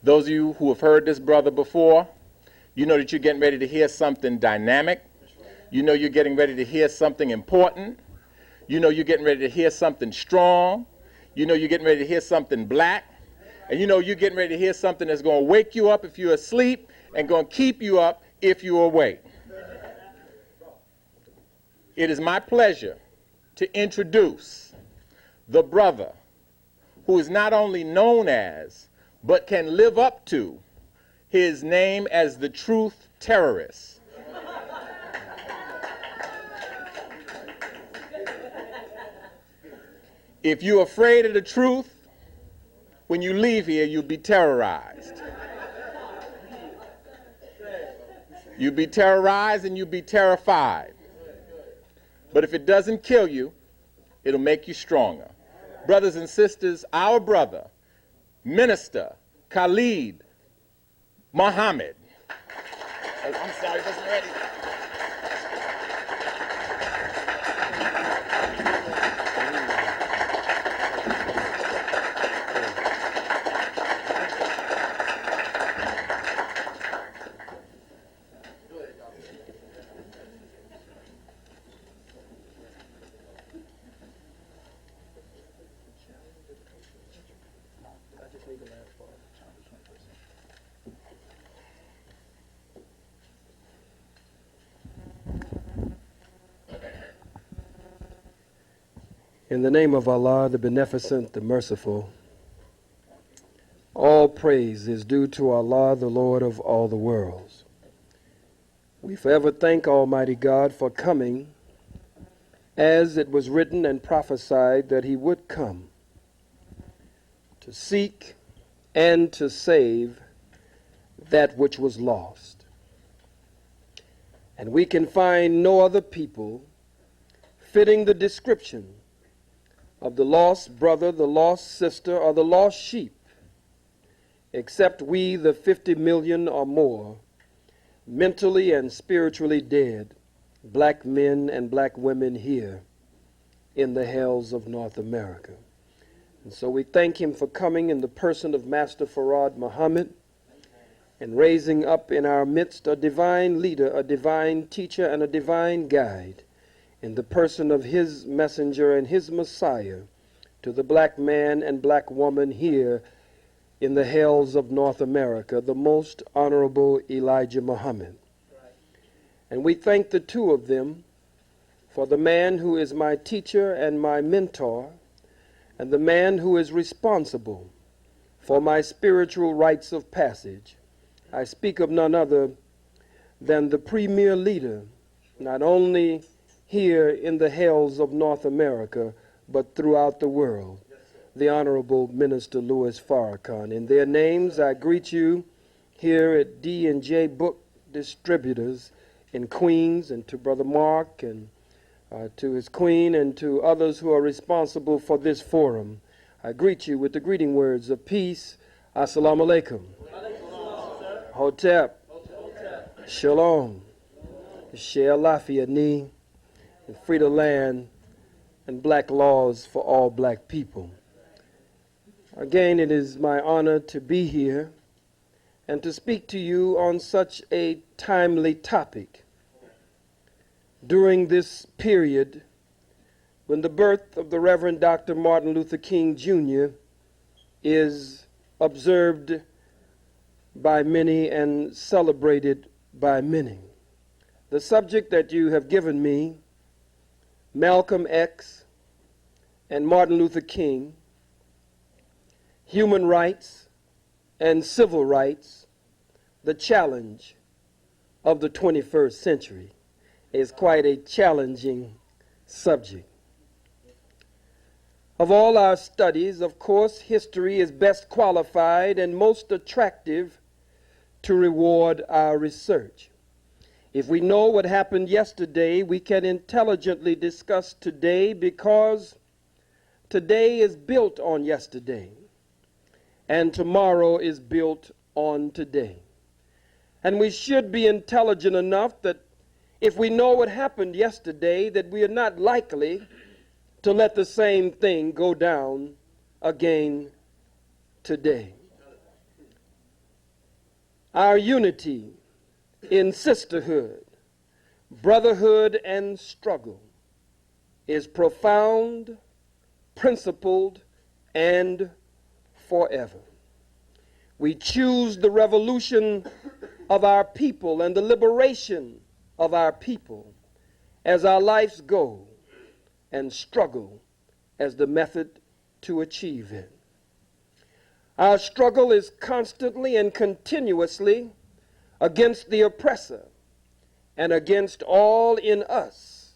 Those of you who have heard this brother before, you know that you're getting ready to hear something dynamic. You know you're getting ready to hear something important. You know you're getting ready to hear something strong. You know you're getting ready to hear something black. And you know you're getting ready to hear something that's going to wake you up if you're asleep and going to keep you up if you're awake. It is my pleasure to introduce the brother who is not only known as, but can live up to his name as the truth terrorist. If you're afraid of the truth, when you leave here, you'll be terrorized. You'll be terrorized and you'll be terrified. But if it doesn't kill you, it'll make you stronger. Brothers and sisters, our brother, Minister Khallid Muhammad. I'm sorry, it wasn't ready. In the name of Allah, the Beneficent, the Merciful, all praise is due to Allah, the Lord of all the worlds. We forever thank Almighty God for coming as it was written and prophesied that He would come, to seek and to save that which was lost. And we can find no other people fitting the description of the lost brother, the lost sister, or the lost sheep, except we, the 50 million or more, mentally and spiritually dead, black men and black women here in the hells of North America. And so we thank Him for coming in the person of Master Khallid Muhammad and raising up in our midst a divine leader, a divine teacher, and a divine guide, in the person of His messenger and His Messiah to the black man and black woman here in the hells of North America, the most honorable Elijah Muhammad. And we thank the two of them for the man who is my teacher and my mentor, and the man who is responsible for my spiritual rites of passage. I speak of none other than the premier leader, not only here in the hells of North America, but throughout the world, the Honorable Minister Louis Farrakhan. In their names, I greet you here at D&J Book Distributors in Queens, and to Brother Mark, and to his queen, and to others who are responsible for this forum. I greet you with the greeting words of peace. Assalamu alaikum. Hotep. Shalom. Share Lafia Ni. And free the land and black laws for all black people. Again, it is my honor to be here and to speak to you on such a timely topic during this period when the birth of the Reverend Dr. Martin Luther King Jr. is observed by many and celebrated by many. The subject that you have given me, Malcolm X and Martin Luther King, human rights and civil rights, the challenge of the 21st century, is quite a challenging subject. Of all our studies, of course, history is best qualified and most attractive to reward our research. If we know what happened yesterday, we can intelligently discuss today, because today is built on yesterday, and tomorrow is built on today. And we should be intelligent enough that if we know what happened yesterday, that we are not likely to let the same thing go down again today. Our unity in sisterhood, brotherhood, and struggle is profound, principled, and forever. We choose the revolution of our people and the liberation of our people as our life's goal, and struggle as the method to achieve it. Our struggle is constantly and continuously against the oppressor and against all in us,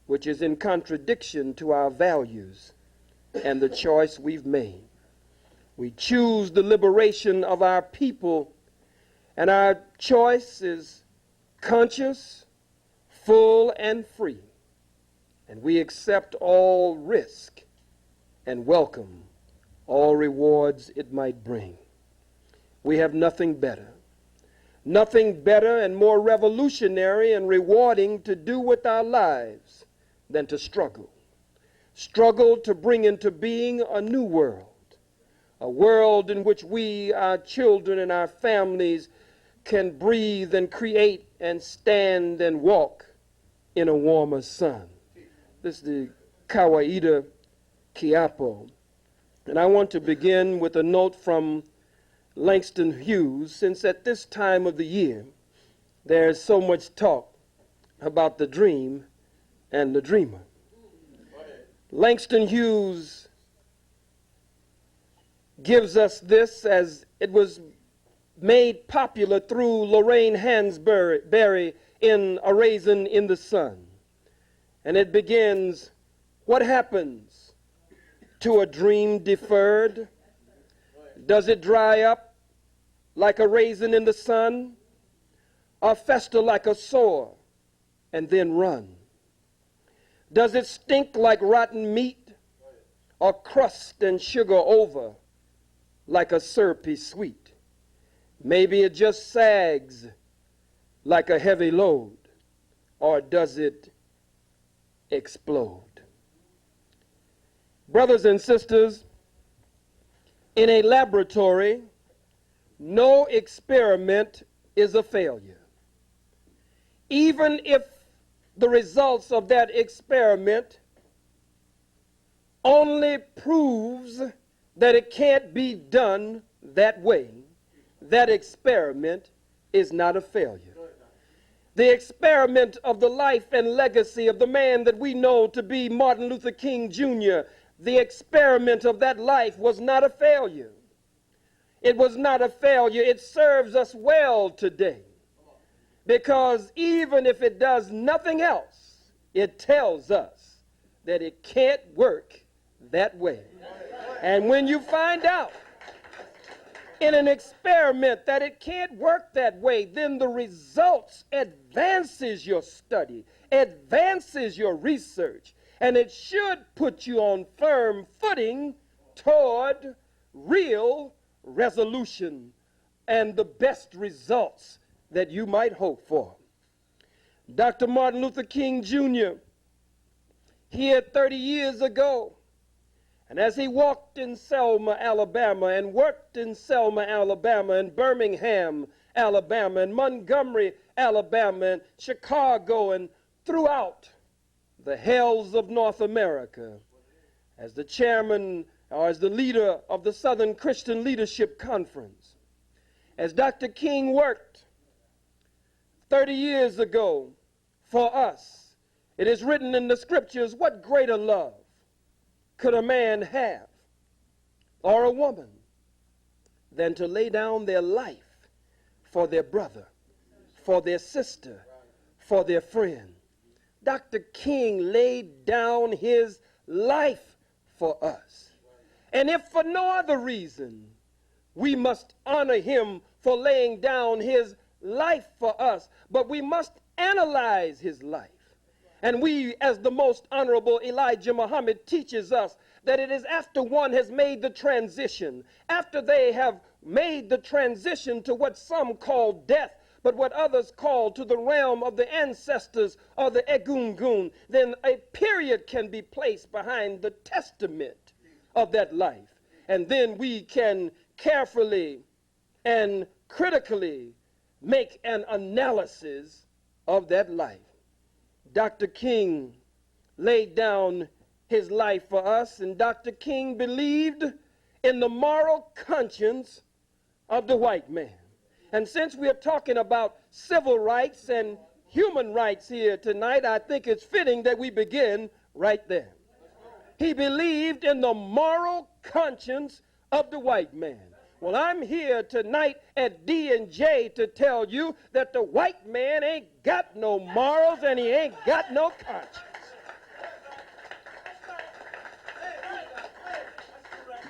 which is in contradiction to our values and the choice we've made. We choose the liberation of our people, and our choice is conscious, full, and free. And we accept all risk and welcome all rewards it might bring. We have nothing better and more revolutionary and rewarding to do with our lives than to struggle. Struggle to bring into being a new world, a world in which we, our children, and our families can breathe and create and stand and walk in a warmer sun. This is the Kawaida Kiapo. And I want to begin with a note from Langston Hughes, since at this time of the year there is so much talk about the dream and the dreamer. Langston Hughes gives us this as it was made popular through Lorraine Hansberry in A Raisin in the Sun. And it begins, what happens to a dream deferred? Does it dry up like a raisin in the sun, or fester like a sore and then run? Does it stink like rotten meat, or crust and sugar over like a syrupy sweet? Maybe it just sags like a heavy load, or does it explode? Brothers and sisters, in a laboratory, no experiment is a failure. Even if the results of that experiment only proves that it can't be done that way, that experiment is not a failure. The experiment of the life and legacy of the man that we know to be Martin Luther King Jr., the experiment of that life was not a failure. It was not a failure. It serves us well today. Because even if it does nothing else, it tells us that it can't work that way. And when you find out in an experiment that it can't work that way, then the results advances your study, advances your research, and it should put you on firm footing toward real resolution and the best results that you might hope for. Dr. Martin Luther King Jr., here 30 years ago, and as he walked in Selma, Alabama, and worked in Selma, Alabama, and Birmingham, Alabama, and Montgomery, Alabama, and Chicago, and throughout the hells of North America, as the chairman or as the leader of the Southern Christian Leadership Conference, as Dr. King worked 30 years ago for us, it is written in the scriptures, what greater love could a man have or a woman than to lay down their life for their brother, for their sister, for their friend? Dr. King laid down his life for us. And if for no other reason, we must honor him for laying down his life for us, but we must analyze his life. And we, as the most honorable Elijah Muhammad teaches us, that it is after one has made the transition, after they have made the transition to what some call death, but what others call to the realm of the ancestors or the Egungun, then a period can be placed behind the testament of that life. And then we can carefully and critically make an analysis of that life. Dr. King laid down his life for us, and Dr. King believed in the moral conscience of the white man. And since we're talking about civil rights and human rights here tonight, I think it's fitting that we begin right there. He believed in the moral conscience of the white man. Well, I'm here tonight at D&J to tell you that the white man ain't got no morals and he ain't got no conscience.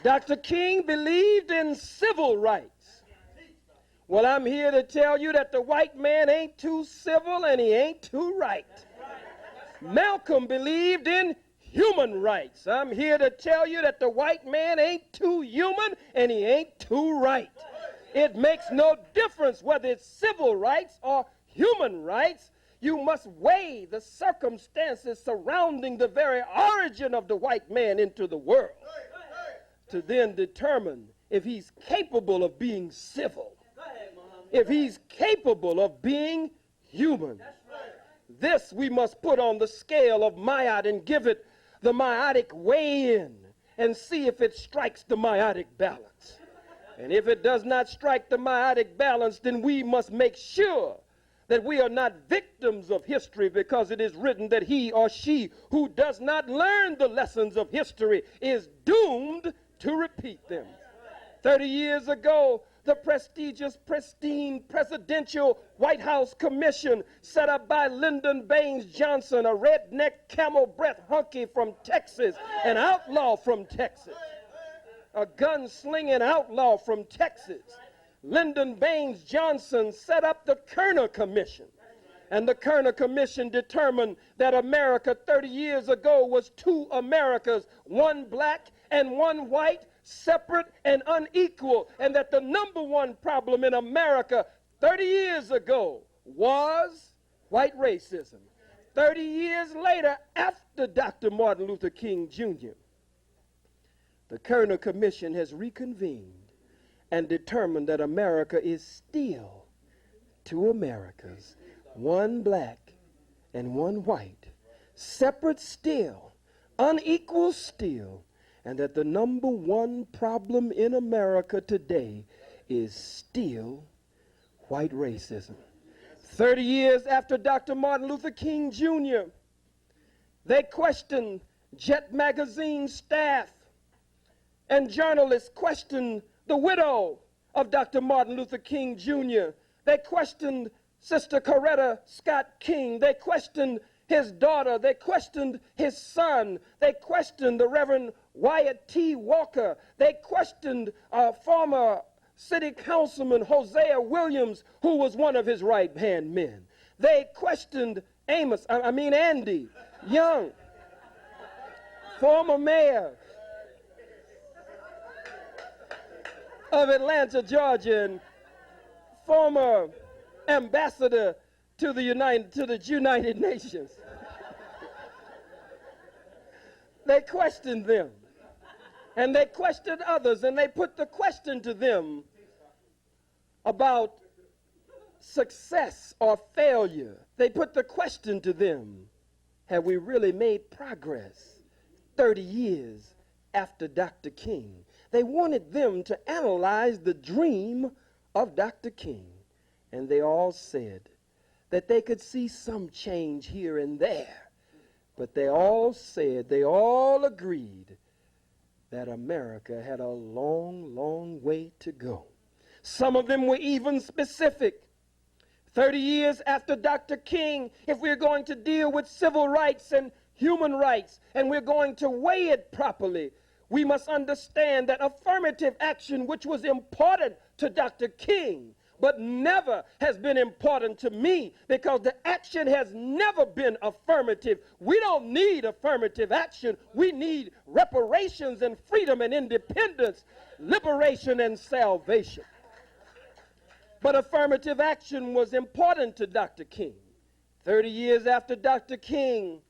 Dr. King believed in civil rights. Well, I'm here to tell you that the white man ain't too civil and he ain't too right. Malcolm believed in human rights. I'm here to tell you that the white man ain't too human and he ain't too right. It makes no difference whether it's civil rights or human rights. You must weigh the circumstances surrounding the very origin of the white man into the world to then determine if he's capable of being civil, if he's capable of being human. This we must put on the scale of Ma'at and give it the Ma'atic weigh-in and see if it strikes the Ma'atic balance. And if it does not strike the Ma'atic balance, then we must make sure that we are not victims of history, because it is written that he or she who does not learn the lessons of history is doomed to repeat them. 30 years ago, the prestigious, pristine presidential White House Commission set up by Lyndon Baines Johnson, a redneck camel breath hunky from Texas, an outlaw from Texas, a gun-slinging outlaw from Texas. Lyndon Baines Johnson set up the Kerner Commission. And the Kerner Commission determined that America 30 years ago was two Americas, one black and one white, separate and unequal, and that the number one problem in America 30 years ago was white racism. 30 years later, after Dr. Martin Luther King Jr., the Kerner Commission has reconvened and determined that America is still two Americas, one black and one white, separate still, unequal still, and that the number one problem in America today is still white racism. 30 years after Dr. Martin Luther King Jr., they questioned Jet Magazine staff, and journalists questioned the widow of Dr. Martin Luther King Jr. They questioned Sister Coretta Scott King. They questioned his daughter. They questioned his son. They questioned the Reverend Wyatt T. Walker. They questioned former city councilman Hosea Williams, who was one of his right-hand men. They questioned Andy Young, former mayor of Atlanta, Georgia, and former ambassador to the United Nations. They questioned them, and they questioned others, and they put the question to them about success or failure. They put the question to them, have we really made progress 30 years after Dr. King? They wanted them to analyze the dream of Dr. King, and they all said that they could see some change here and there, but they all agreed that America had a long, long way to go. Some of them were even specific. 30 years after Dr. King, if we're going to deal with civil rights and human rights, and we're going to weigh it properly, we must understand that affirmative action, which was important to Dr. King, but never has been important to me, because the action has never been affirmative. We don't need affirmative action. We need reparations and freedom and independence, liberation and salvation. But affirmative action was important to Dr. King. 30 years after Dr. King,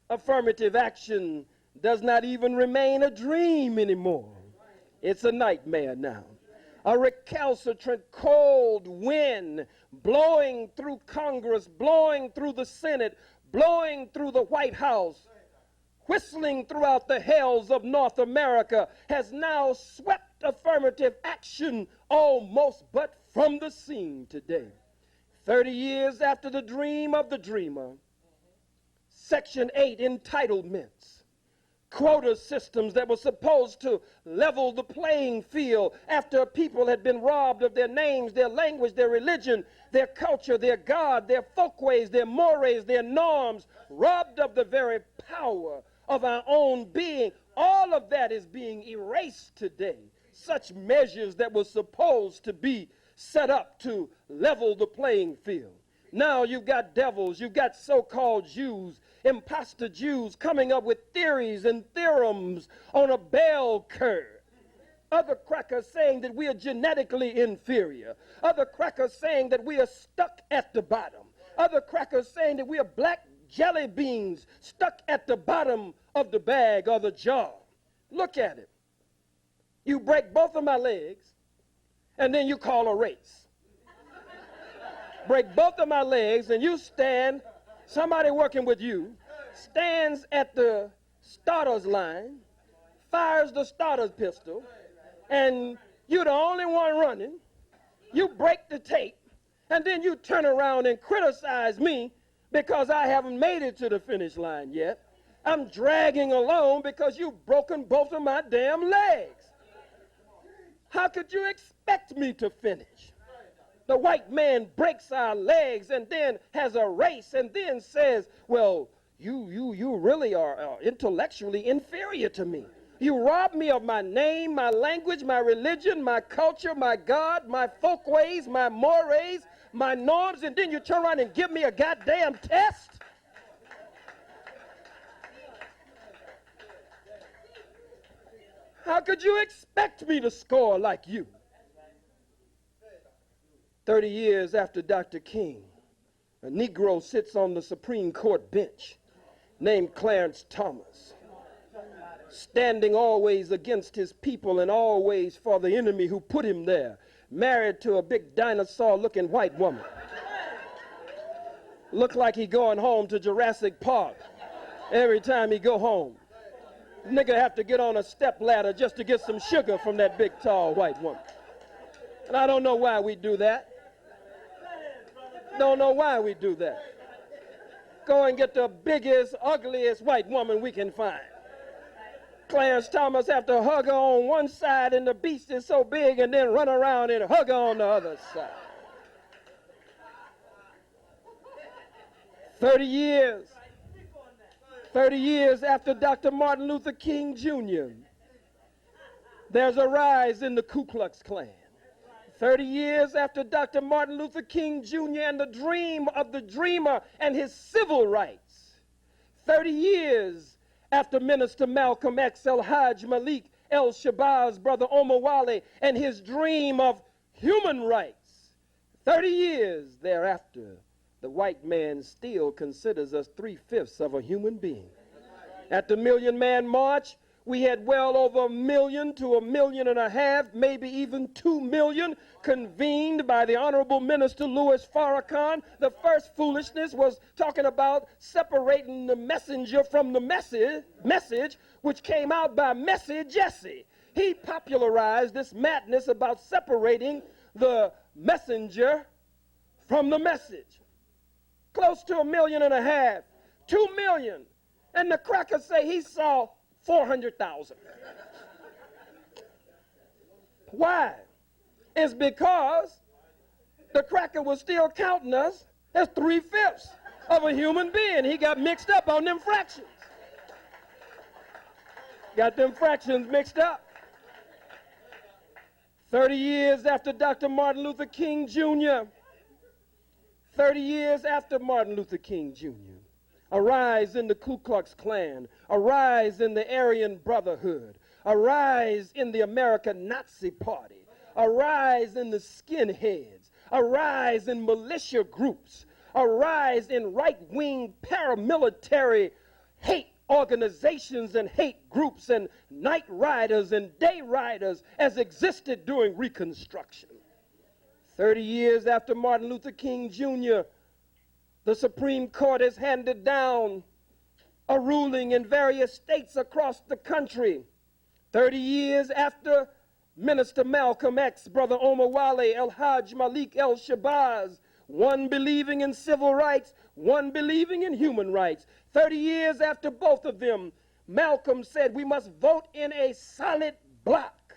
affirmative action does not even remain a dream anymore. It's a nightmare now. a recalcitrant cold wind blowing through Congress, blowing through the Senate, blowing through the White House, whistling throughout the hells of North America, has now swept affirmative action almost but from the scene today. 30 years after the dream of the dreamer, Section 8 entitlements, quota systems that were supposed to level the playing field after people had been robbed of their names, their language, their religion, their culture, their God, their folkways, their mores, their norms, robbed of the very power of our own being. All of that is being erased today. Such measures that were supposed to be set up to level the playing field. Now you've got devils, you've got so-called Jews, imposter Jews coming up with theories and theorems on a bell curve. Other crackers saying that we are genetically inferior. Other crackers saying that we are stuck at the bottom. Other crackers saying that we are black jelly beans stuck at the bottom of the bag or the jar. Look at it. You break both of my legs, and then you call a race. Break both of my legs, and you stand, somebody working with you, stands at the starter's line, fires the starter's pistol, and you're the only one running. You break the tape, and then you turn around and criticize me because I haven't made it to the finish line yet. I'm dragging along because you've broken both of my damn legs. How could you expect me to finish? The white man breaks our legs and then has a race and then says, well, you really are intellectually inferior to me. You robbed me of my name, my language, my religion, my culture, my God, my folkways, my mores, my norms, and then you turn around and give me a goddamn test? How could you expect me to score like you? 30 years after Dr. King, a Negro sits on the Supreme Court bench named Clarence Thomas, standing always against his people and always for the enemy who put him there, married to a big dinosaur-looking white woman. Look like he going home to Jurassic Park every time he go home. Nigga have to get on a step ladder just to get some sugar from that big, tall white woman. And I don't know why we do that. Don't know why we do that. Go and get the biggest, ugliest white woman we can find. Clarence Thomas have to hug her on one side and the beast is so big and then run around and hug her on the other side. 30 years. 30 years after Dr. Martin Luther King Jr., there's a rise in the Ku Klux Klan. 30 years after Dr. Martin Luther King Jr. and the dream of the dreamer and his civil rights. 30 years after Minister Malcolm X, El-Hajj Malik El-Shabazz, Brother Omar Wale, and his dream of human rights. 30 years thereafter, the white man still considers us 3/5 of a human being. At the Million Man March, we had well over 1 million to 1.5 million, maybe even 2 million, convened by the Honorable Minister Louis Farrakhan. The first foolishness was talking about separating the messenger from the message, which came out by Messy Jesse. He popularized this madness about separating the messenger from the message. Close to 1.5 million, 2 million. And the crackers say he saw 400,000. Why? It's because the cracker was still counting us as 3/5 of a human being. He got mixed up on them fractions. Got them fractions mixed up. 30 years after Dr. Martin Luther King Jr., 30 years after Martin Luther King Jr., a rise in the Ku Klux Klan, a rise in the Aryan Brotherhood, a rise in the American Nazi Party, a rise in the skinheads, a rise in militia groups, a rise in right-wing paramilitary hate organizations and hate groups and night riders and day riders as existed during Reconstruction. 30 years after Martin Luther King Jr., the Supreme Court has handed down a ruling in various states across the country. 30 years after Minister Malcolm X, Brother Omar Wale, El Hajj Malik El Shabazz, one believing in civil rights, one believing in human rights. 30 years after both of them, Malcolm said we must vote in a solid block,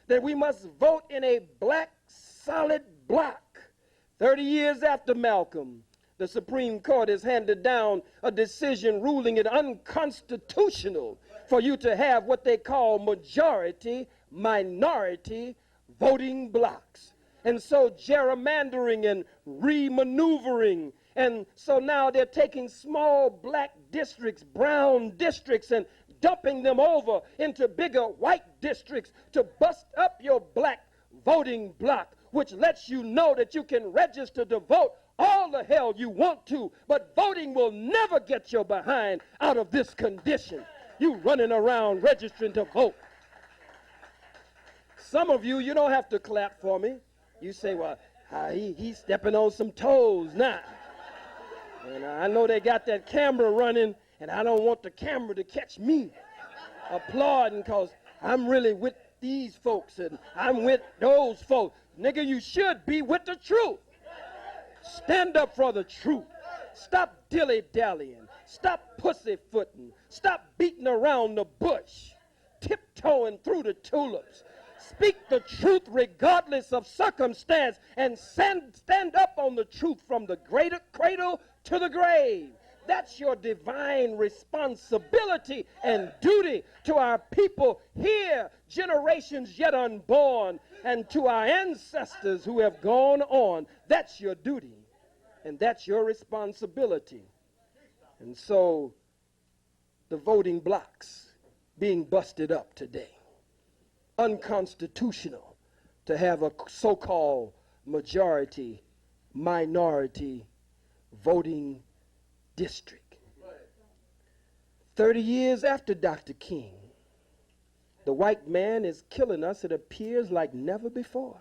that we must vote in a black solid block. 30 years after Malcolm, the Supreme Court has handed down a decision ruling it unconstitutional for you to have what they call majority, minority voting blocks. And so gerrymandering and remaneuvering. And so now they're taking small black districts, brown districts, and dumping them over into bigger white districts to bust up your black voting block, which lets you know that you can register to vote all the hell you want to, but voting will never get your behind out of this condition. You running around registering to vote. Some of you don't have to clap for me. You say, well, he's stepping on some toes now. And I know they got that camera running, and I don't want the camera to catch me applauding because I'm really with these folks and I'm with those folks. Nigga, you should be with the truth. Stand up for the truth. Stop dilly-dallying. Stop pussyfooting. Stop beating around the bush. Tiptoeing through the tulips. Speak the truth regardless of circumstance and stand up on the truth from the cradle to the grave. That's your divine responsibility and duty to our people here, generations yet unborn, and to our ancestors who have gone on. That's your duty, and that's your responsibility. And so the voting blocks being busted up today. Unconstitutional to have a so-called majority, minority voting district. 30 years after Dr. King, the white man is killing us, it appears, like never before.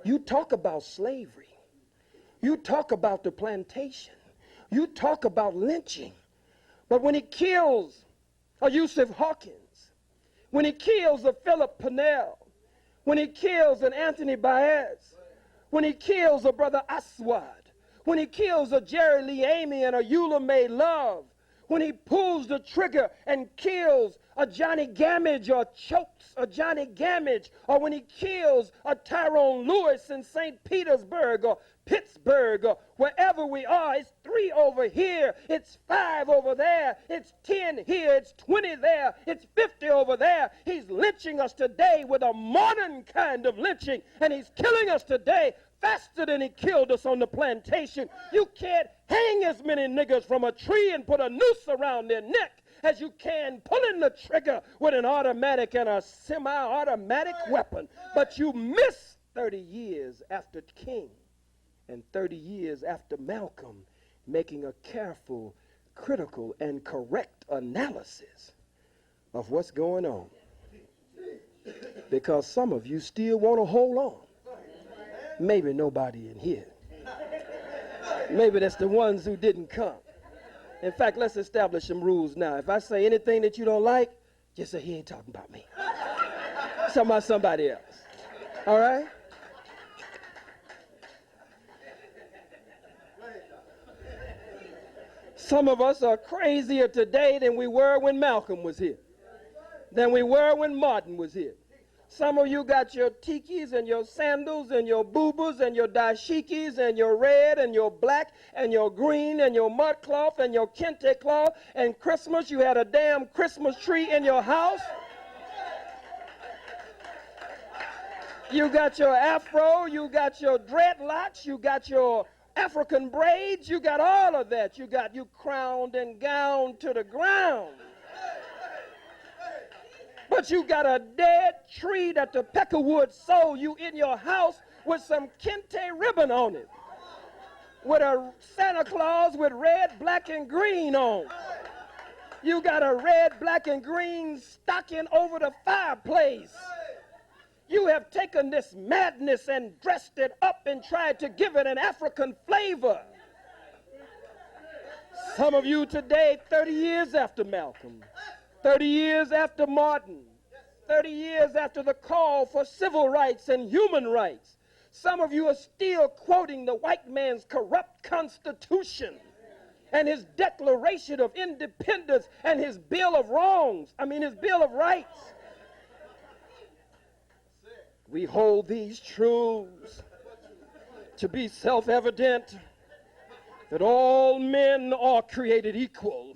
You talk about slavery. You talk about the plantation. You talk about lynching. But when he kills a Yusuf Hawkins, when he kills a Philip Purnell, when he kills an Anthony Baez, when he kills a Brother Aswad, when he kills a Jerry Lee Amy and a Eula May Love, when he pulls the trigger and kills a Johnny Gamage or chokes a Johnny Gamage, or when he kills a Tyrone Lewis in St. Petersburg or Pittsburgh or wherever we are. It's 3 over here, it's 5 over there, it's 10 here, it's 20 there, it's 50 over there. He's lynching us today with a modern kind of lynching, and he's killing us today faster than he killed us on the plantation. You can't hang as many niggas from a tree and put a noose around their neck as you can pulling the trigger with an automatic and a semi-automatic weapon. But you miss 30 years after King and 30 years after Malcolm making a careful, critical, and correct analysis of what's going on. Because some of you still want to hold on. Maybe nobody in here. Maybe that's the ones who didn't come. In fact, let's establish some rules now. If I say anything that you don't like, just say, he ain't talking about me. Talking about somebody else. All right? Some of us are crazier today than we were when Malcolm was here, than we were when Martin was here. Some of you got your tikis and your sandals and your boobas and your dashikis and your red and your black and your green and your mud cloth and your kente cloth, and Christmas you had a damn Christmas tree in your house. You got your afro, you got your dreadlocks, you got your African braids, you got all of that. You crowned and gowned to the ground. But you got a dead tree that the peckerwood sold you in your house with some kente ribbon on it, with a Santa Claus with red, black, and green on. You got a red, black, and green stocking over the fireplace. You have taken this madness and dressed it up and tried to give it an African flavor. Some of you today, 30 years after Malcolm, 30 years after Martin, 30 years after the call for civil rights and human rights, some of you are still quoting the white man's corrupt constitution and his Declaration of Independence and his Bill of his Bill of Rights. We hold these truths to be self-evident, that all men are created equal.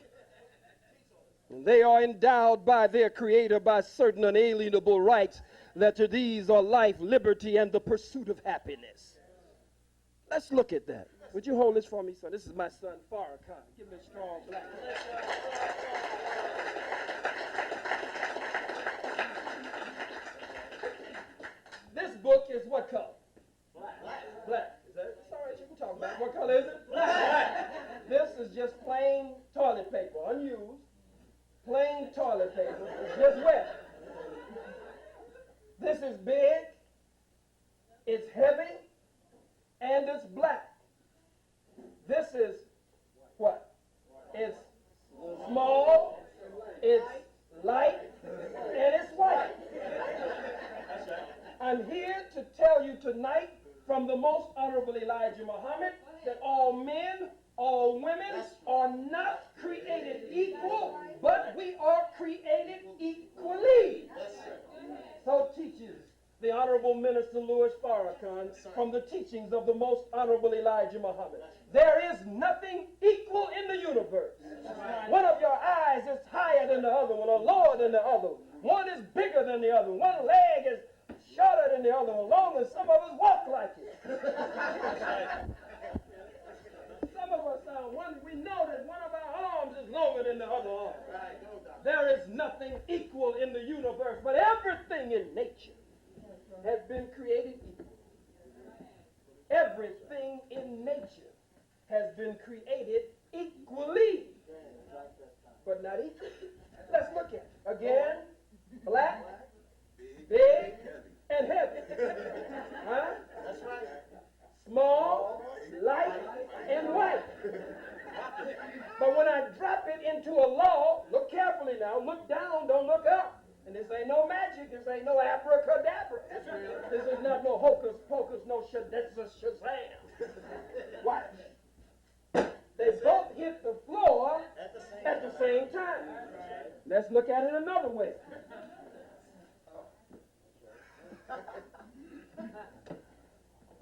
And they are endowed by their Creator by certain unalienable rights, that to these are life, liberty, and the pursuit of happiness. Let's look at that. Would you hold this for me, son? This is my son, Farrakhan. Give him a strong black. This book is what color? Black. Black. Is that? It's all right, you can talk about it. What color is it? Black. This is just plain toilet paper, unused. Plain toilet paper. It's just wet. This is big, it's heavy, and it's black. This is what? It's small, it's light, and it's white. I'm here to tell you tonight from the most honorable Elijah Muhammad that all men, all women are not created equal, but we are created equally. So teaches the Honorable Minister Louis Farrakhan from the teachings of the most honorable Elijah Muhammad. There is nothing equal in the universe. One of your eyes is higher than the other one or lower than the other. One is bigger than the other. One leg is shorter than the other one, long as some of us walk like it. Some of us we know that one of our arms is longer than the other arm. There is nothing equal in the universe, but everything in nature has been created equal. Everything in nature has been created equally, but not equal. Let's look at it. Again, black, big, and heavy. Huh? That's right. Small, light, and white. But when I drop it into a law, look carefully now, look down, don't look up. And this ain't no magic, this ain't no abracadabra. This is not no hocus pocus, no shazam. Watch. They both hit the floor at the same time. Let's look at it another way.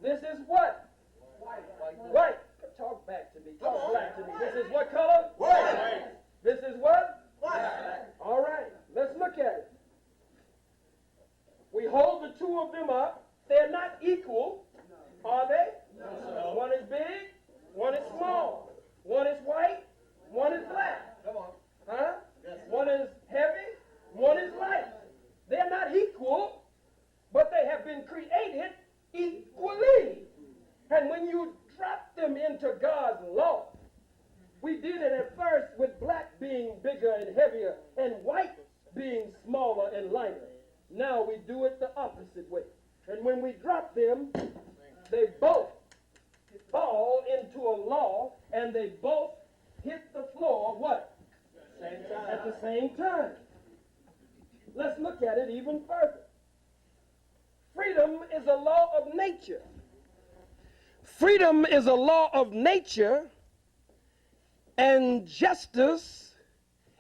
This is what? White. Talk back to me. Talk black to me. This is what color? White. This is what? White. All right. Let's look at it. We hold the two of them up. They're not equal, are they? No. One is big, one is small. One is white, one is black. Come on. Huh? Yes. One is heavy, one is light. They're not equal, but they have been created equally. And when you drop them into God's law, we did it at first with black being bigger and heavier and white being smaller and lighter. Now we do it the opposite way. And when we drop them, they both fall into a law and they both hit the floor, what? At the same time. Let's look at it even further. Freedom is a law of nature. Freedom is a law of nature, and justice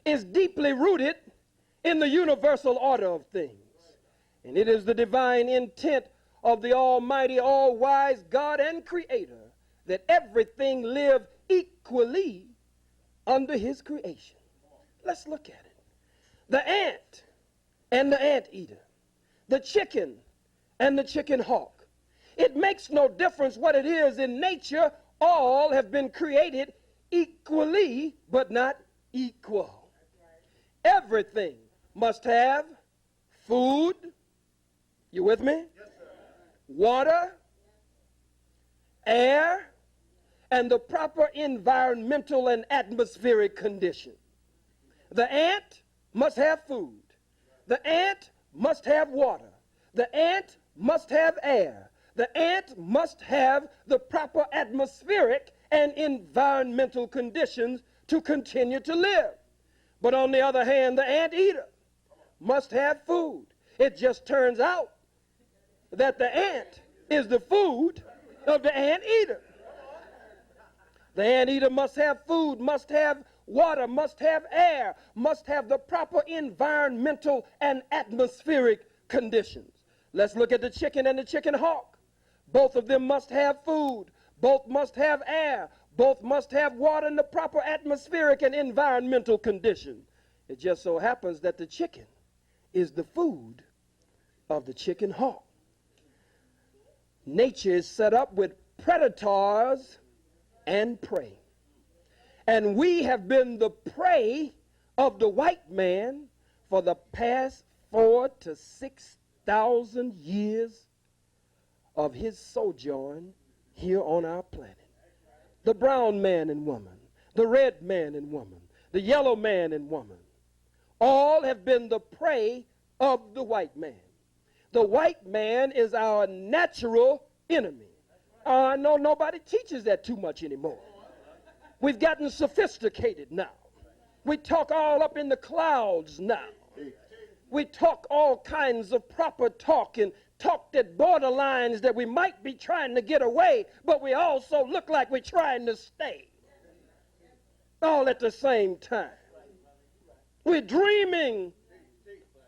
is deeply rooted in the universal order of things. And it is the divine intent of the Almighty, all-wise God and Creator that everything live equally under His creation. Let's look at it. The ant and the anteater, the chicken and the chicken hawk. It makes no difference what it is in nature. All have been created equally, but not equal. Everything must have food. You with me? Yes, sir. Water, air, and the proper environmental and atmospheric condition. The ant must have food. The ant must have water. The ant must have air. The ant must have the proper atmospheric and environmental conditions to continue to live. But on the other hand, the anteater must have food. It just turns out that the ant is the food of the anteater. The anteater must have food, must have water, must have air, must have the proper environmental and atmospheric conditions. Let's look at the chicken and the chicken hawk. Both of them must have food. Both must have air. Both must have water and the proper atmospheric and environmental condition. It just so happens that the chicken is the food of the chicken hawk. Nature is set up with predators and prey. And we have been the prey of the white man for the past 4,000 to 6,000 years of his sojourn here on our planet. The brown man and woman, the red man and woman, the yellow man and woman, all have been the prey of the white man. The white man is our natural enemy. I know nobody teaches that too much anymore. We've gotten sophisticated now. We talk all up in the clouds now. We talk all kinds of proper talk and talk that borderlines that we might be trying to get away, but we also look like we're trying to stay. All at the same time. We're dreaming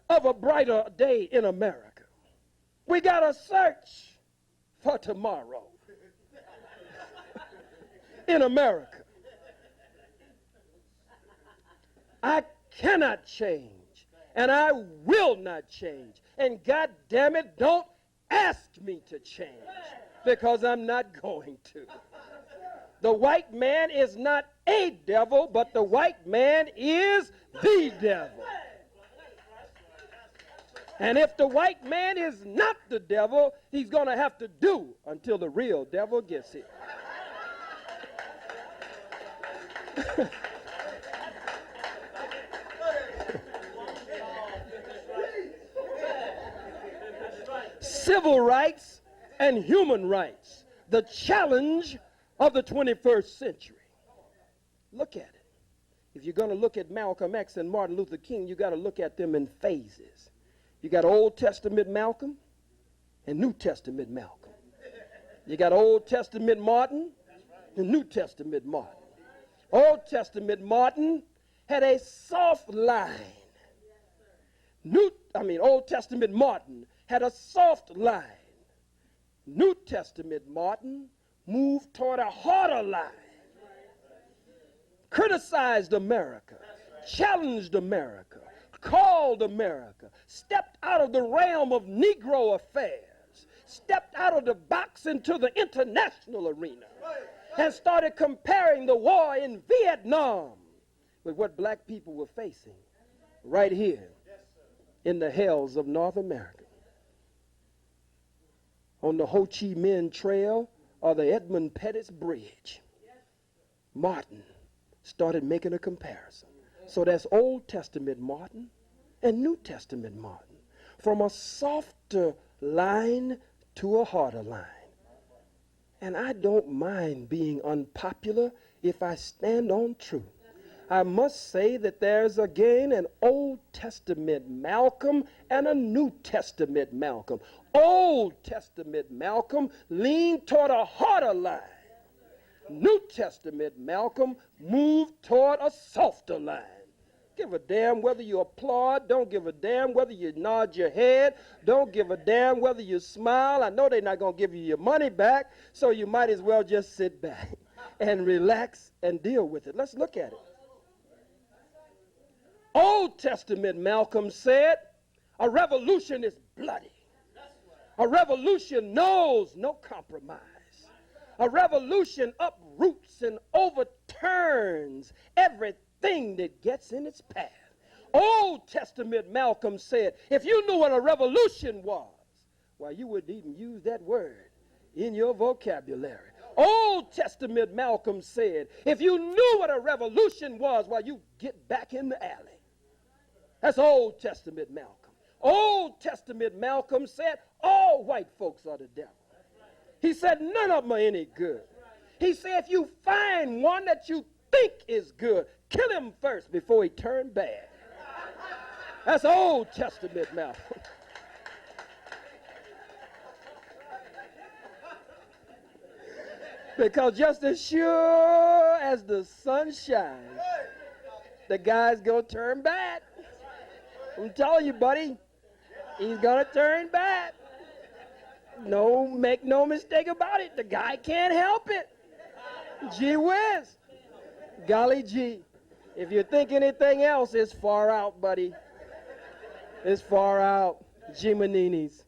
of a brighter day in America. We got to search for tomorrow in America. I cannot change, and I will not change. And God damn it, don't ask me to change, because I'm not going to. The white man is not a devil, but the white man is the devil. And if the white man is not the devil, he's going to have to do until the real devil gets here. Civil rights and human rights, the challenge of the 21st century. Look at it. If you're going to look at Malcolm X and Martin Luther King, you got to look at them in phases. You got Old Testament Malcolm and New Testament Malcolm. You got Old Testament Martin and New Testament Martin. Old Testament Martin had a soft line. Old Testament Martin had a soft line. New Testament Martin moved toward a harder line. Criticized America, challenged America, called America, stepped out of the realm of Negro affairs, stepped out of the box into the international arena, and started comparing the war in Vietnam with what black people were facing right here in the hells of North America. On the Ho Chi Minh Trail or the Edmund Pettus Bridge, Martin started making a comparison. So that's Old Testament Martin and New Testament Martin, from a softer line to a harder line. And I don't mind being unpopular if I stand on truth. I must say that there's again an Old Testament Malcolm and a New Testament Malcolm. Old Testament Malcolm leaned toward a harder line. New Testament Malcolm moved toward a softer line. Give a damn whether you applaud. Don't give a damn whether you nod your head. Don't give a damn whether you smile. I know they're not going to give you your money back, so you might as well just sit back and relax and deal with it. Let's look at it. Old Testament Malcolm said, a revolution is bloody. A revolution knows no compromise. A revolution uproots and overturns everything that gets in its path. Old Testament Malcolm said, if you knew what a revolution was, why, you wouldn't even use that word in your vocabulary. Old Testament Malcolm said, if you knew what a revolution was, why, you get back in the alley. That's Old Testament Malcolm. Old Testament Malcolm said all white folks are the devil. He said none of them are any good. He said if you find one that you think is good, kill him first before he turned bad. That's Old Testament Malcolm. Because just as sure as the sun shines, the guy's going to turn bad. I'm telling you, buddy, he's going to turn bad. No, make no mistake about it. The guy can't help it. Gee whiz. Golly gee. If you think anything else, it's far out, buddy. It's far out. Jimininis.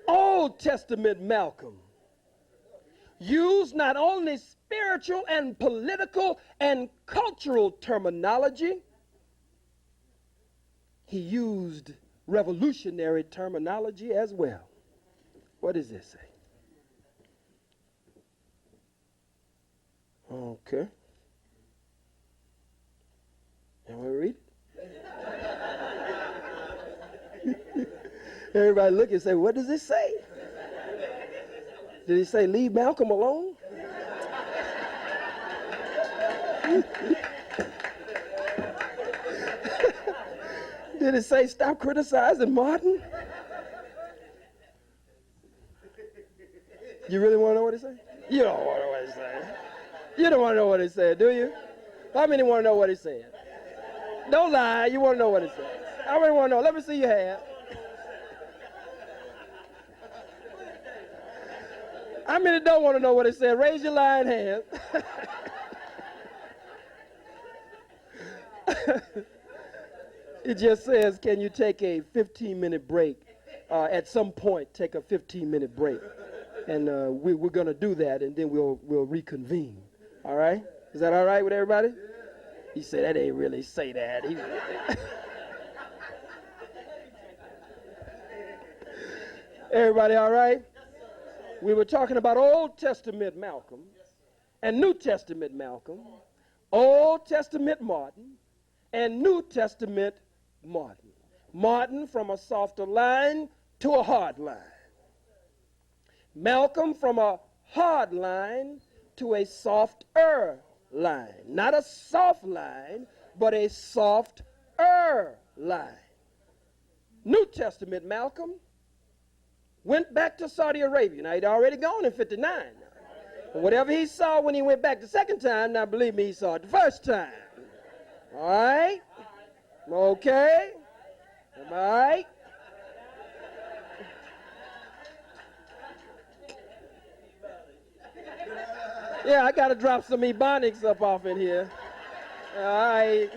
Old Testament Malcolm used not only spiritual and political and cultural terminology, he used revolutionary terminology as well. What does this say? Okay. You want to read it? Everybody look and say, what does it say? Did he say leave Malcolm alone? Did it say stop criticizing Martin? You really want to know what it said? You don't want to know what it said. You don't want to know what it said, do you? How many want to know what it said? Don't lie, you want to know what it said. How many want to know? Let me see your hand. How many don't want to know what it said? Raise your lying hand. It just says, can you take a 15-minute break? At some point, take a 15-minute break. And we're going to do that, and then we'll reconvene. All right? Is that all right with everybody? He said, that ain't really say that. Everybody all right? We were talking about Old Testament Malcolm and New Testament Malcolm, Old Testament Martin, and New Testament Martin. Martin from a softer line to a hard line. Malcolm from a hard line to a softer line. Not a soft line, but a softer line. New Testament Malcolm went back to Saudi Arabia. Now, he'd already gone in 59. And whatever he saw when he went back the second time, now believe me, he saw it the first time. All right? Okay? All right? Yeah, I got to drop some ebonics up off in here. All right.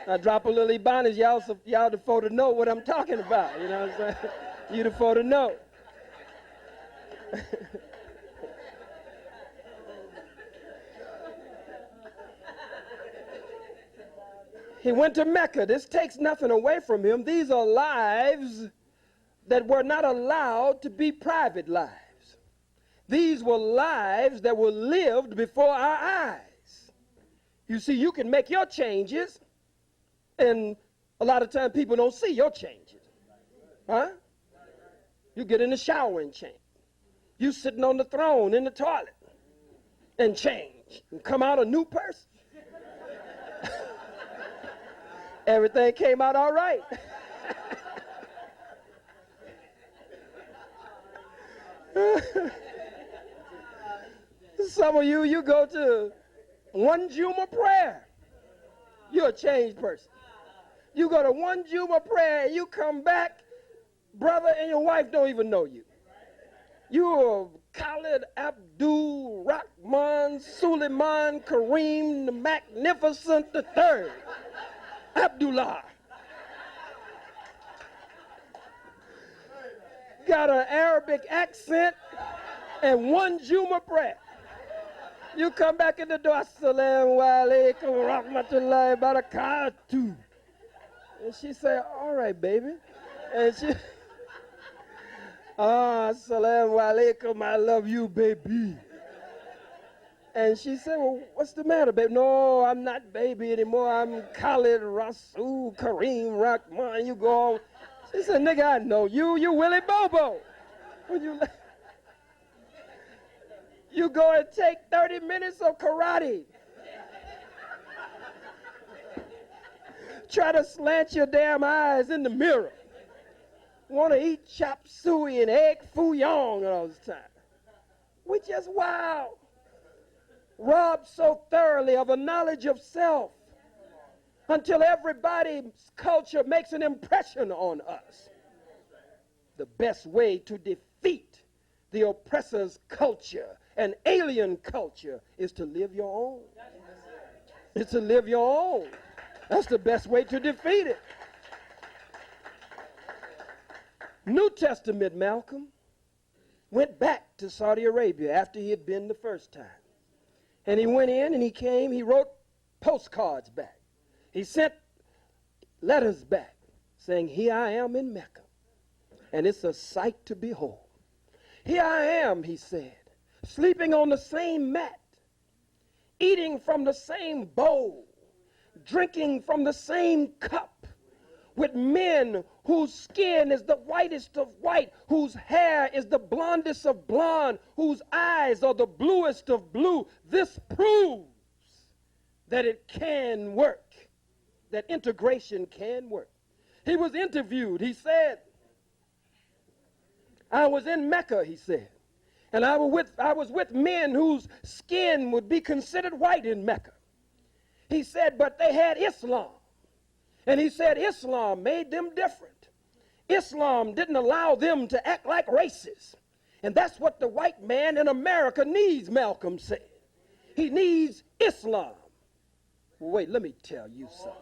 I drop a little ebonics, y'all the folk to know what I'm talking about. You know what I'm saying? You the folk to know. He went to Mecca. This takes nothing away from him. These are lives that were not allowed to be private lives. These were lives that were lived before our eyes. You see, you can make your changes, and a lot of times people don't see your changes. Huh? You get in the shower and change. You sitting on the throne in the toilet and change and come out a new person. Everything came out all right. Some of you go to one Juma prayer, you're a changed person. You go to one Juma prayer and you come back, brother and your wife don't even know you. You're Khallid Abdul Rahman Suleiman Kareem the Magnificent III. Abdullah. Got an Arabic accent and one Juma prayer. You come back in the door, Assalamu alaikum rahmatullahi barakatuh. And she say, all right, baby. And she, Assalamu alaikum, I love you, baby. And she said, well, what's the matter, baby? No, I'm not baby anymore. I'm Khalid Rasul Kareem Rahman. You go on. She said, nigga, I know you. You Willie Bobo. When you go and take 30 minutes of karate. Try to slant your damn eyes in the mirror. Want to eat chop suey and egg foo young all the time. We just wow. Robbed so thoroughly of a knowledge of self until everybody's culture makes an impression on us. The best way to defeat the oppressor's culture and alien culture is to live your own. It's to live your own. That's the best way to defeat it. New Testament Malcolm went back to Saudi Arabia after he had been the first time. And he went in and he came, he wrote postcards back. He sent letters back saying, here I am in Mecca, and it's a sight to behold. Here I am, he said, sleeping on the same mat, eating from the same bowl, drinking from the same cup, with men whose skin is the whitest of white, whose hair is the blondest of blonde, whose eyes are the bluest of blue. This proves that it can work, that integration can work. He was interviewed. He said, I was in Mecca, he said, and I was with men whose skin would be considered white in Mecca. He said, but they had Islam. And he said Islam made them different. Islam didn't allow them to act like racists. And that's what the white man in America needs, Malcolm said. He needs Islam. Well, wait, let me tell you something.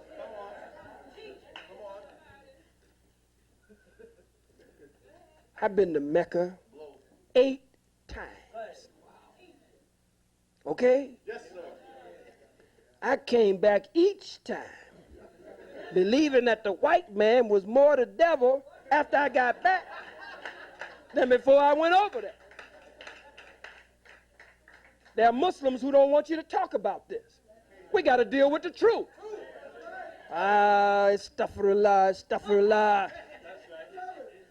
I've been to Mecca 8 times. Okay? Yes, sir. I came back each time believing that the white man was more the devil after I got back than before I went over there. There are Muslims who don't want you to talk about this. We got to deal with the truth. Astaghfirullah, astaghfirullah.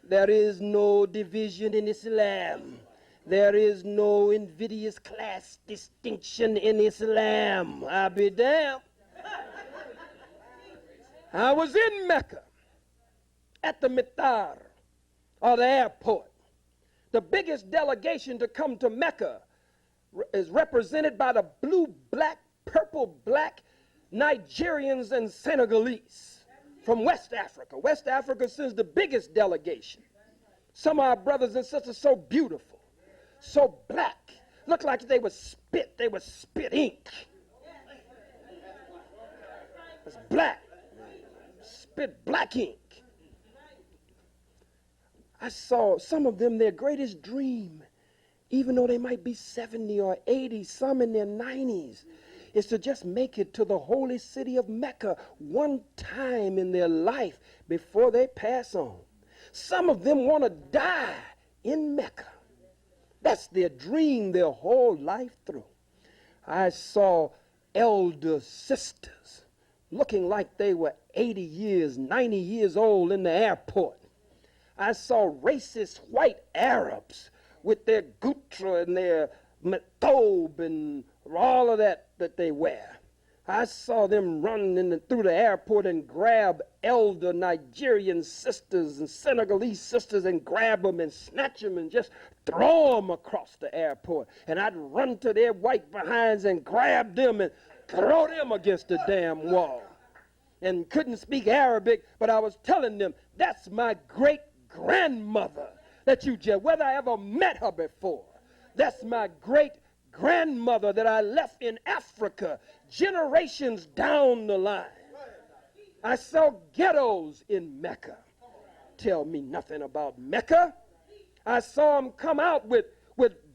There is no division in Islam. There is no invidious class distinction in Islam. I'll be damned. I was in Mecca at the Mitar, or the airport. The biggest delegation to come to Mecca is represented by the blue, black, purple, black Nigerians and Senegalese from West Africa. West Africa sends the biggest delegation. Some of our brothers and sisters so beautiful, so black, looked like they would spit ink. It's black. Spit black ink. I saw some of them, their greatest dream, even though they might be 70 or 80, some in their 90s, is to just make it to the holy city of Mecca one time in their life before they pass on. Some of them want to die in Mecca. That's their dream their whole life through. I saw elder sisters looking like they were 80 years, 90 years old in the airport. I saw racist white Arabs with their gutra and their matob and all of that they wear. I saw them run through the airport and grab elder Nigerian sisters and Senegalese sisters and grab them and snatch them and just throw them across the airport. And I'd run to their white behinds and grab them and throw them against the damn wall. And couldn't speak Arabic, but I was telling them, that's my great-grandmother that you just, whether I ever met her before, that's my great-grandmother that I left in Africa generations down the line. I saw ghettos in Mecca. Tell me nothing about Mecca. I saw them come out with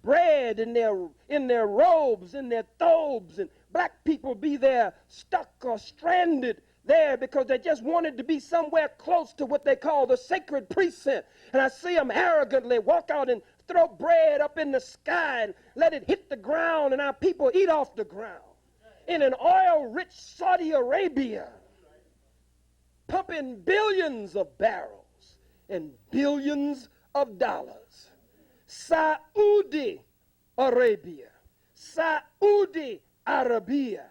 bread in their robes, in their thobes, and black people be there stuck or stranded there because they just wanted to be somewhere close to what they call the sacred precinct. And I see them arrogantly walk out and throw bread up in the sky and let it hit the ground and our people eat off the ground. In an oil-rich Saudi Arabia, pumping billions of barrels and billions of dollars. Saudi Arabia, Saudi Arabia,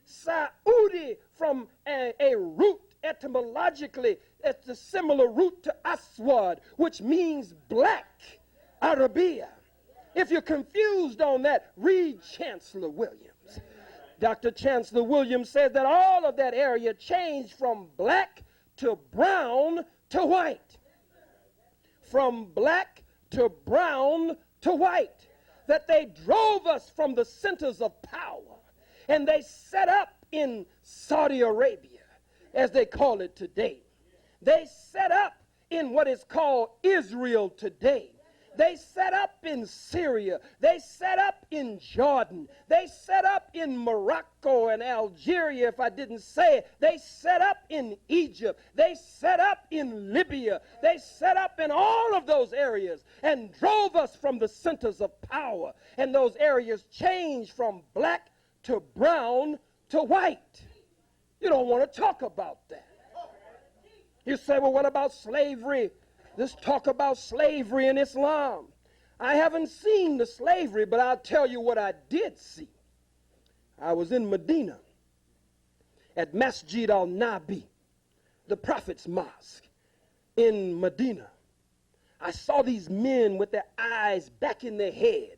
Saudi from a root etymologically, it's a similar root to Aswad, which means black, Arabia. If you're confused on that, read Chancellor Williams. Dr. Chancellor Williams said that all of that area changed from black to brown to white. From black to brown to white. That they drove us from the centers of power. And they set up in Saudi Arabia, as they call it today. They set up in what is called Israel today. They set up in Syria. They set up in Jordan. They set up in Morocco and Algeria, if I didn't say it. They set up in Egypt. They set up in Libya. They set up in all of those areas and drove us from the centers of power. And those areas changed from black to brown to white. You don't want to talk about that. You say, well, what about slavery? Let's talk about slavery in Islam. I haven't seen the slavery, but I'll tell you what I did see. I was in Medina at Masjid al-Nabi, the Prophet's mosque in Medina. I saw these men with their eyes back in their head.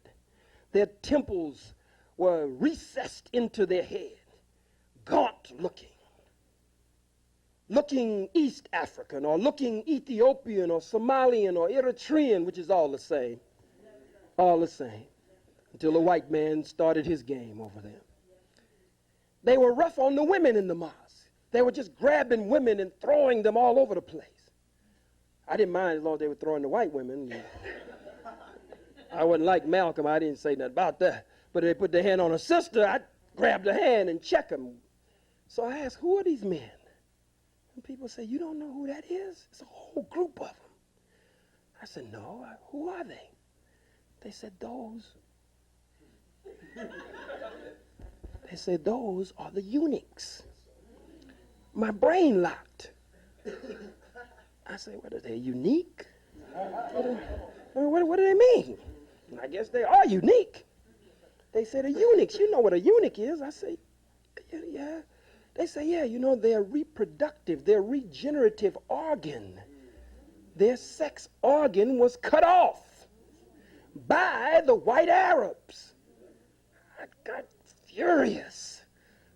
Their temples were recessed into their head, gaunt looking. Looking East African or looking Ethiopian or Somalian or Eritrean, which is all the same. All the same. Until the white man started his game over them. They were rough on the women in the mosque. They were just grabbing women and throwing them all over the place. I didn't mind as long as they were throwing the white women. I wasn't like Malcolm. I didn't say nothing about that. But if they put their hand on a sister, I'd grab the hand and check them. So I asked, who are these men? And people say, you don't know who that is? It's a whole group of them. I said, no, who are they? They said, those. They said, those are the eunuchs. My brain locked. I said, what are they, unique? What do they mean? And I guess they are unique. They said, the eunuchs, you know what a eunuch is? I say, yeah. They say, yeah, you know, their reproductive, their regenerative organ, their sex organ was cut off by the white Arabs. I got furious.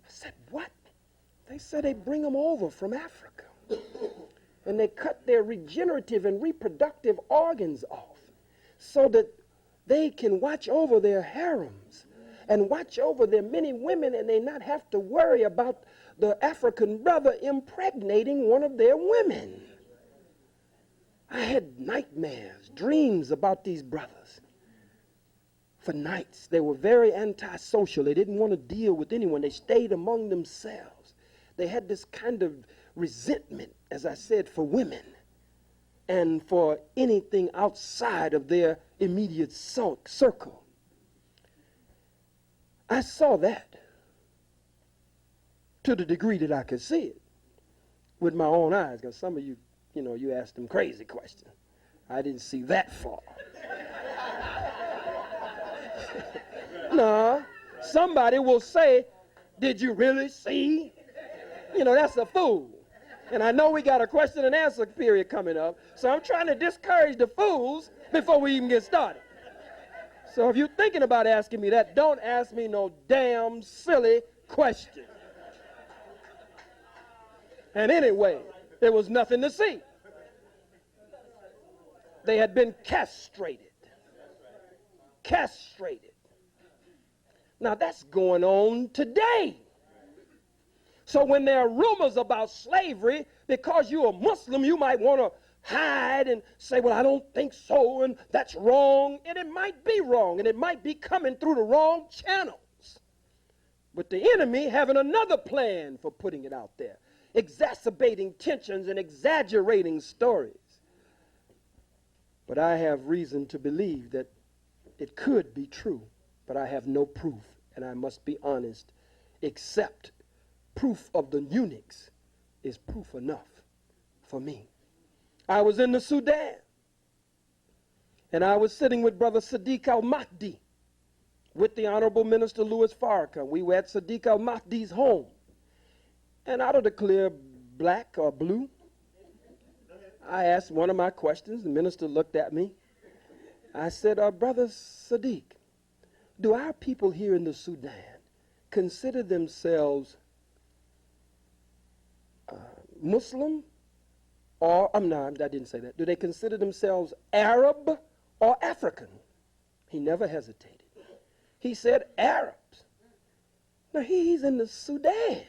I said, what? They said they bring them over from Africa. And they cut their regenerative and reproductive organs off so that they can watch over their harems and watch over their many women, and they not have to worry about the African brother impregnating one of their women. I had nightmares, dreams about these brothers. For nights, they were very antisocial. They didn't want to deal with anyone. They stayed among themselves. They had this kind of resentment, as I said, for women and for anything outside of their immediate circle. I saw that to the degree that I could see it with my own eyes, because some of you, you asked them crazy questions. I didn't see that far. No, somebody will say, did you really see? That's a fool. And I know we got a question and answer period coming up, so I'm trying to discourage the fools before we even get started. So if you're thinking about asking me that, don't ask me no damn silly question. And anyway, there was nothing to see. They had been castrated. Castrated. Now that's going on today. So when there are rumors about slavery, because you're a Muslim, you might want to hide and say, well, I don't think so, and that's wrong. And it might be wrong, and it might be coming through the wrong channels. But the enemy having another plan for putting it out there, exacerbating tensions and exaggerating stories. But I have reason to believe that it could be true, but I have no proof, and I must be honest, except proof of the eunuchs is proof enough for me. I was in the Sudan, and I was sitting with Brother Sadiq al-Mahdi, with the Honorable Minister Louis Farrakhan. We were at Sadiq al-Mahdi's home, and out of the clear black or blue, I asked one of my questions. The minister looked at me. I said, Brother Sadiq, do our people here in the Sudan consider themselves Muslim? Or, no, I didn't say that. Do they consider themselves Arab or African? He never hesitated. He said Arabs. Now, he's in the Sudan.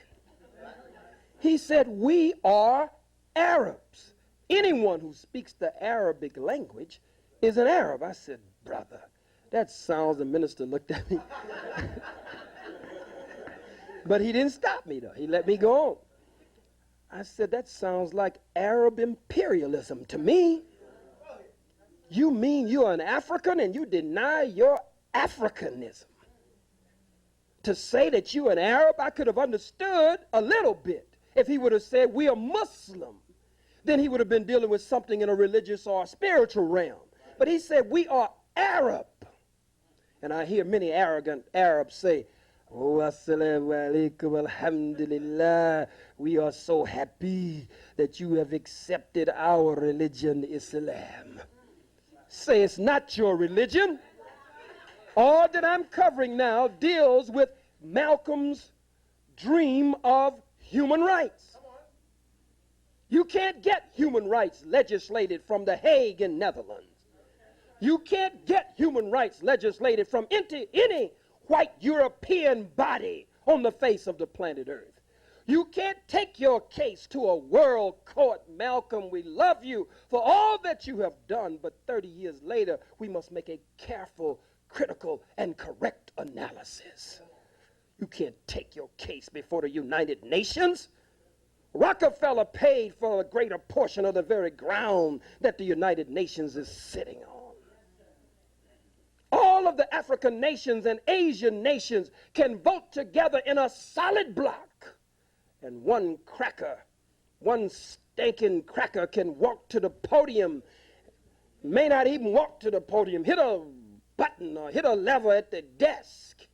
He said, we are Arabs. Anyone who speaks the Arabic language is an Arab. I said, brother, that sounds, the minister looked at me. But he didn't stop me, though. He let me go on. I said, that sounds like Arab imperialism to me. You mean you're an African and you deny your Africanism? To say that you're an Arab, I could have understood a little bit. If he would have said, we are Muslim, then he would have been dealing with something in a religious or a spiritual realm. But he said, we are Arab. And I hear many arrogant Arabs say, oh, assalamu alaikum, alhamdulillah, we are so happy that you have accepted our religion, Islam. Say it's not your religion. All that I'm covering now deals with Malcolm's dream of human rights. You can't get human rights legislated from The Hague in Netherlands. You can't get human rights legislated from any white European body on the face of the planet Earth. You can't take your case to a world court. Malcolm, we love you for all that you have done, but 30 years later, we must make a careful, critical, and correct analysis. You can't take your case before the United Nations. Rockefeller paid for a greater portion of the very ground that the United Nations is sitting on. All of the African nations and Asian nations can vote together in a solid block. And one cracker, one stinking cracker can walk to the podium, may not even walk to the podium, hit a button or hit a lever at the desk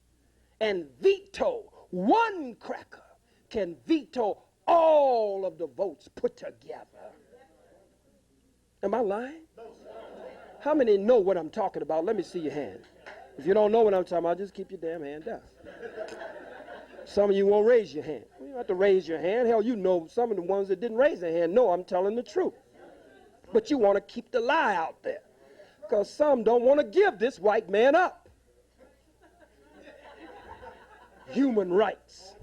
and veto. One cracker can veto all of the votes put together. Am I lying? How many know what I'm talking about? Let me see your hand. If you don't know what I'm talking about, just keep your damn hand down. Some of you won't raise your hand. You don't have to raise your hand. Hell, you know some of the ones that didn't raise their hand know I'm telling the truth. But you want to keep the lie out there because some don't want to give this white man up. Human rights.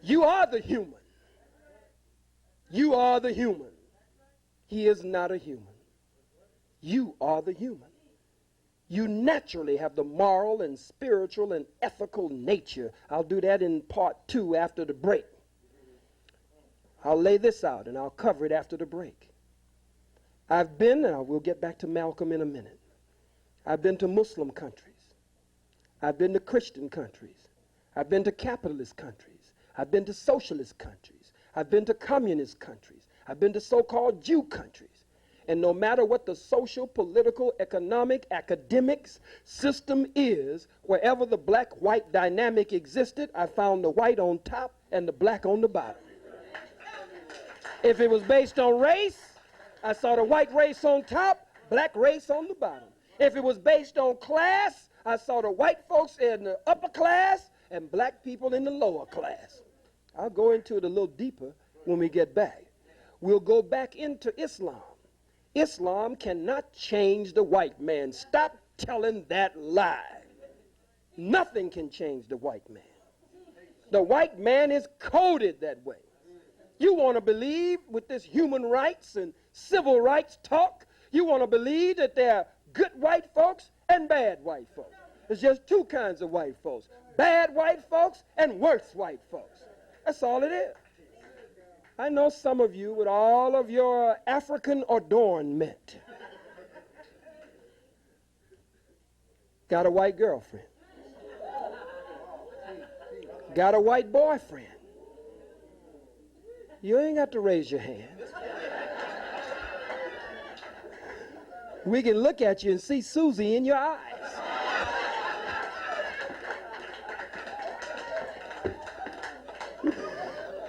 You are the human. You are the human. He is not a human. You are the human. You naturally have the moral and spiritual and ethical nature. I'll do that in part 2 after the break. I'll lay this out and I'll cover it after the break. I've been, and I will get back to Malcolm in a minute. I've been to Muslim countries. I've been to Christian countries. I've been to capitalist countries. I've been to socialist countries. I've been to communist countries. I've been to so-called Jew countries. And no matter what the social, political, economic, academics system is, wherever the black-white dynamic existed, I found the white on top and the black on the bottom. If it was based on race, I saw the white race on top, black race on the bottom. If it was based on class, I saw the white folks in the upper class and black people in the lower class. I'll go into it a little deeper when we get back. We'll go back into Islam. Islam cannot change the white man. Stop telling that lie. Nothing can change the white man. The white man is coded that way. You want to believe with this human rights and civil rights talk, you want to believe that there are good white folks and bad white folks. There's just two kinds of white folks. Bad white folks and worse white folks. That's all it is. I know some of you with all of your African adornment got a white girlfriend, got a white boyfriend. You ain't got to raise your hand. We can look at you and see Susie in your eyes.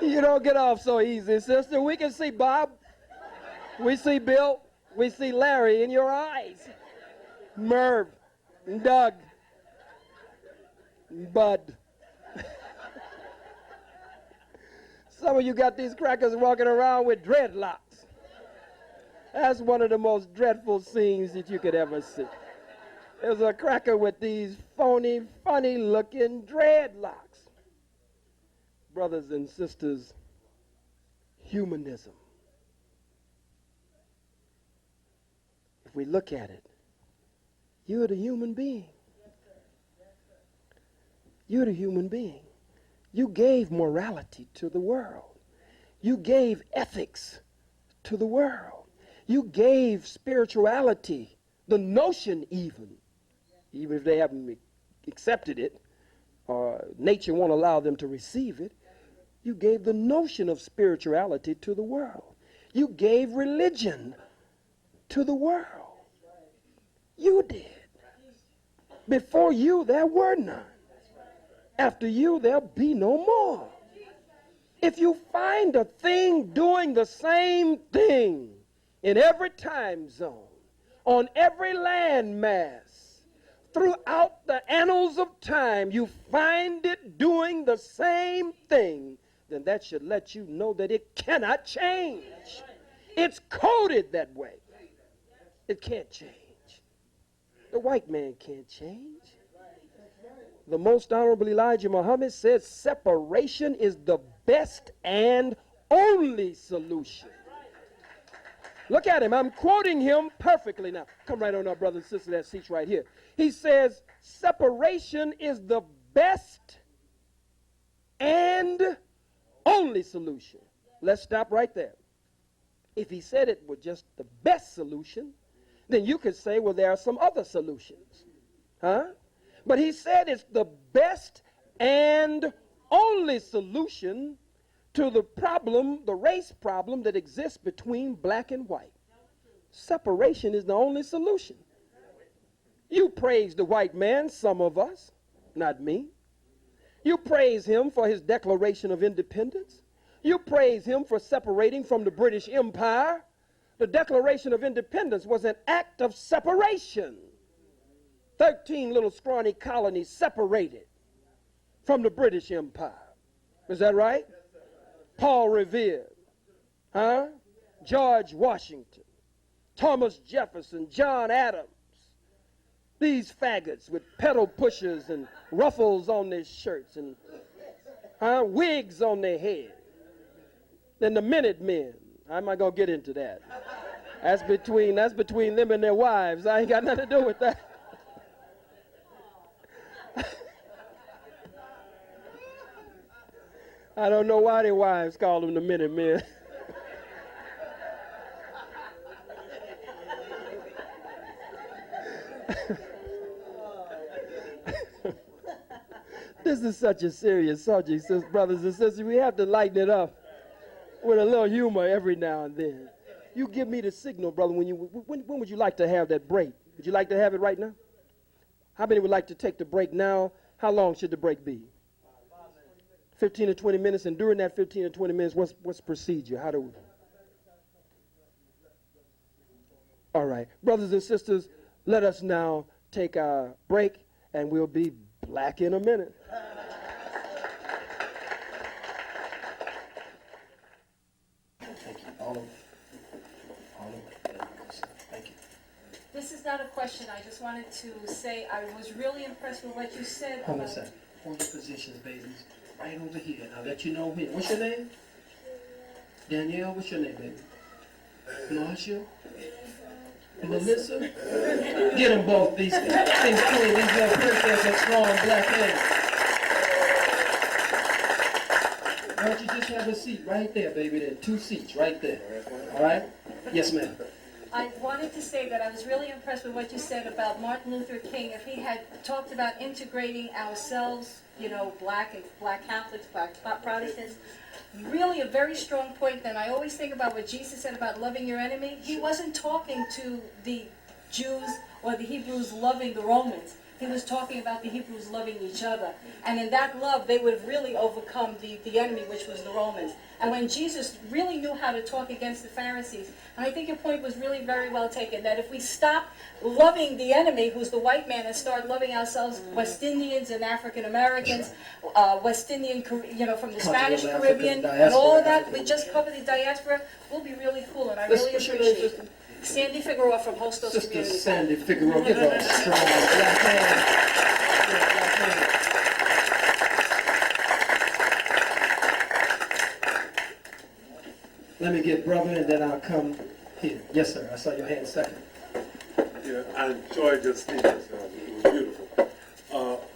You don't get off so easy, sister. We can see Bob, we see Bill, we see Larry in your eyes. Merv, Doug, Bud. Some of you got these crackers walking around with dreadlocks. That's one of the most dreadful scenes that you could ever see. There's a cracker with these phony, funny-looking dreadlocks. Brothers and sisters, humanism. If we look at it, you're the human being. You're the human being. You gave morality to the world. You gave ethics to the world. You gave spirituality, the notion even if they haven't accepted it, or nature won't allow them to receive it. You gave the notion of spirituality to the world. You gave religion to the world. You did. Before you, there were none. After you, there'll be no more. If you find a thing doing the same thing in every time zone, on every landmass, throughout the annals of time, you find it doing the same thing, then that should let you know that it cannot change. It's coded that way. It can't change. The white man can't change. The Most Honorable Elijah Muhammad says separation is the best and only solution. Look at him. I'm quoting him perfectly now. Come right on up, brothers and sisters. That seat's right here. He says separation is the best and only solution. Let's stop right there. If he said it was just the best solution, then you could say, well, there are some other solutions. Huh? But he said it's the best and only solution to the problem, the race problem that exists between black and white. Separation is the only solution. You praise the white man, some of us, not me. You praise him for his Declaration of Independence. You praise him for separating from the British Empire. The Declaration of Independence was an act of separation. 13 little scrawny colonies separated from the British Empire. Is that right? Paul Revere, George Washington, Thomas Jefferson, John Adams. These faggots with pedal pushers and ruffles on their shirts and wigs on their head. Then the Minutemen. I'm not going to get into that. That's between them and their wives. I ain't got nothing to do with that. I don't know why their wives call them the Minutemen. This is such a serious subject, brothers and sisters. We have to lighten it up with a little humor every now and then. You give me the signal, brother, when would you like to have that break? Would you like to have it right now? How many would like to take the break now? How long should the break be? 15 to 20 minutes, and during that 15 to 20 minutes, what's procedure? How do we? All right. Brothers and sisters, let us now take our break, and we'll be back in a minute. Thank you. All of it. Thank you. This is not a question. I just wanted to say I was really impressed with what you said. Hold on a second. Hold your positions, babies. Right over here. And I'll let you know when. What's your name? Danielle, what's your name, baby? Marcia? Melissa? Get them both. These things clean. These little princesses are strong black hands. Why don't you just have a seat right there, baby? There are 2 seats right there. All right? Yes, ma'am. I wanted to say that I was really impressed with what you said about Martin Luther King. If he had talked about integrating ourselves, you know, black Catholics, black Protestants, really a very strong point. Then I always think about what Jesus said about loving your enemy. He wasn't talking to the Jews or the Hebrews loving the Romans. He was talking about the Hebrews loving each other. And in that love, they would have really overcome the enemy, which was the Romans. And when Jesus really knew how to talk against the Pharisees, and I think your point was really very well taken, that if we stop loving the enemy, who's the white man, and start loving ourselves, West Indians and African Americans, West Indian, you know, from the Spanish Caribbean, and all of that, we just cover the diaspora, we'll be really cool, and I really appreciate it. Sandy Figueroa from Hostos Sister Community. Sandy Figueroa, give her a strong black hand. Let me get brother and then I'll come here. Yes, sir. I saw your hand second. Yeah, I enjoyed your speech. It was beautiful.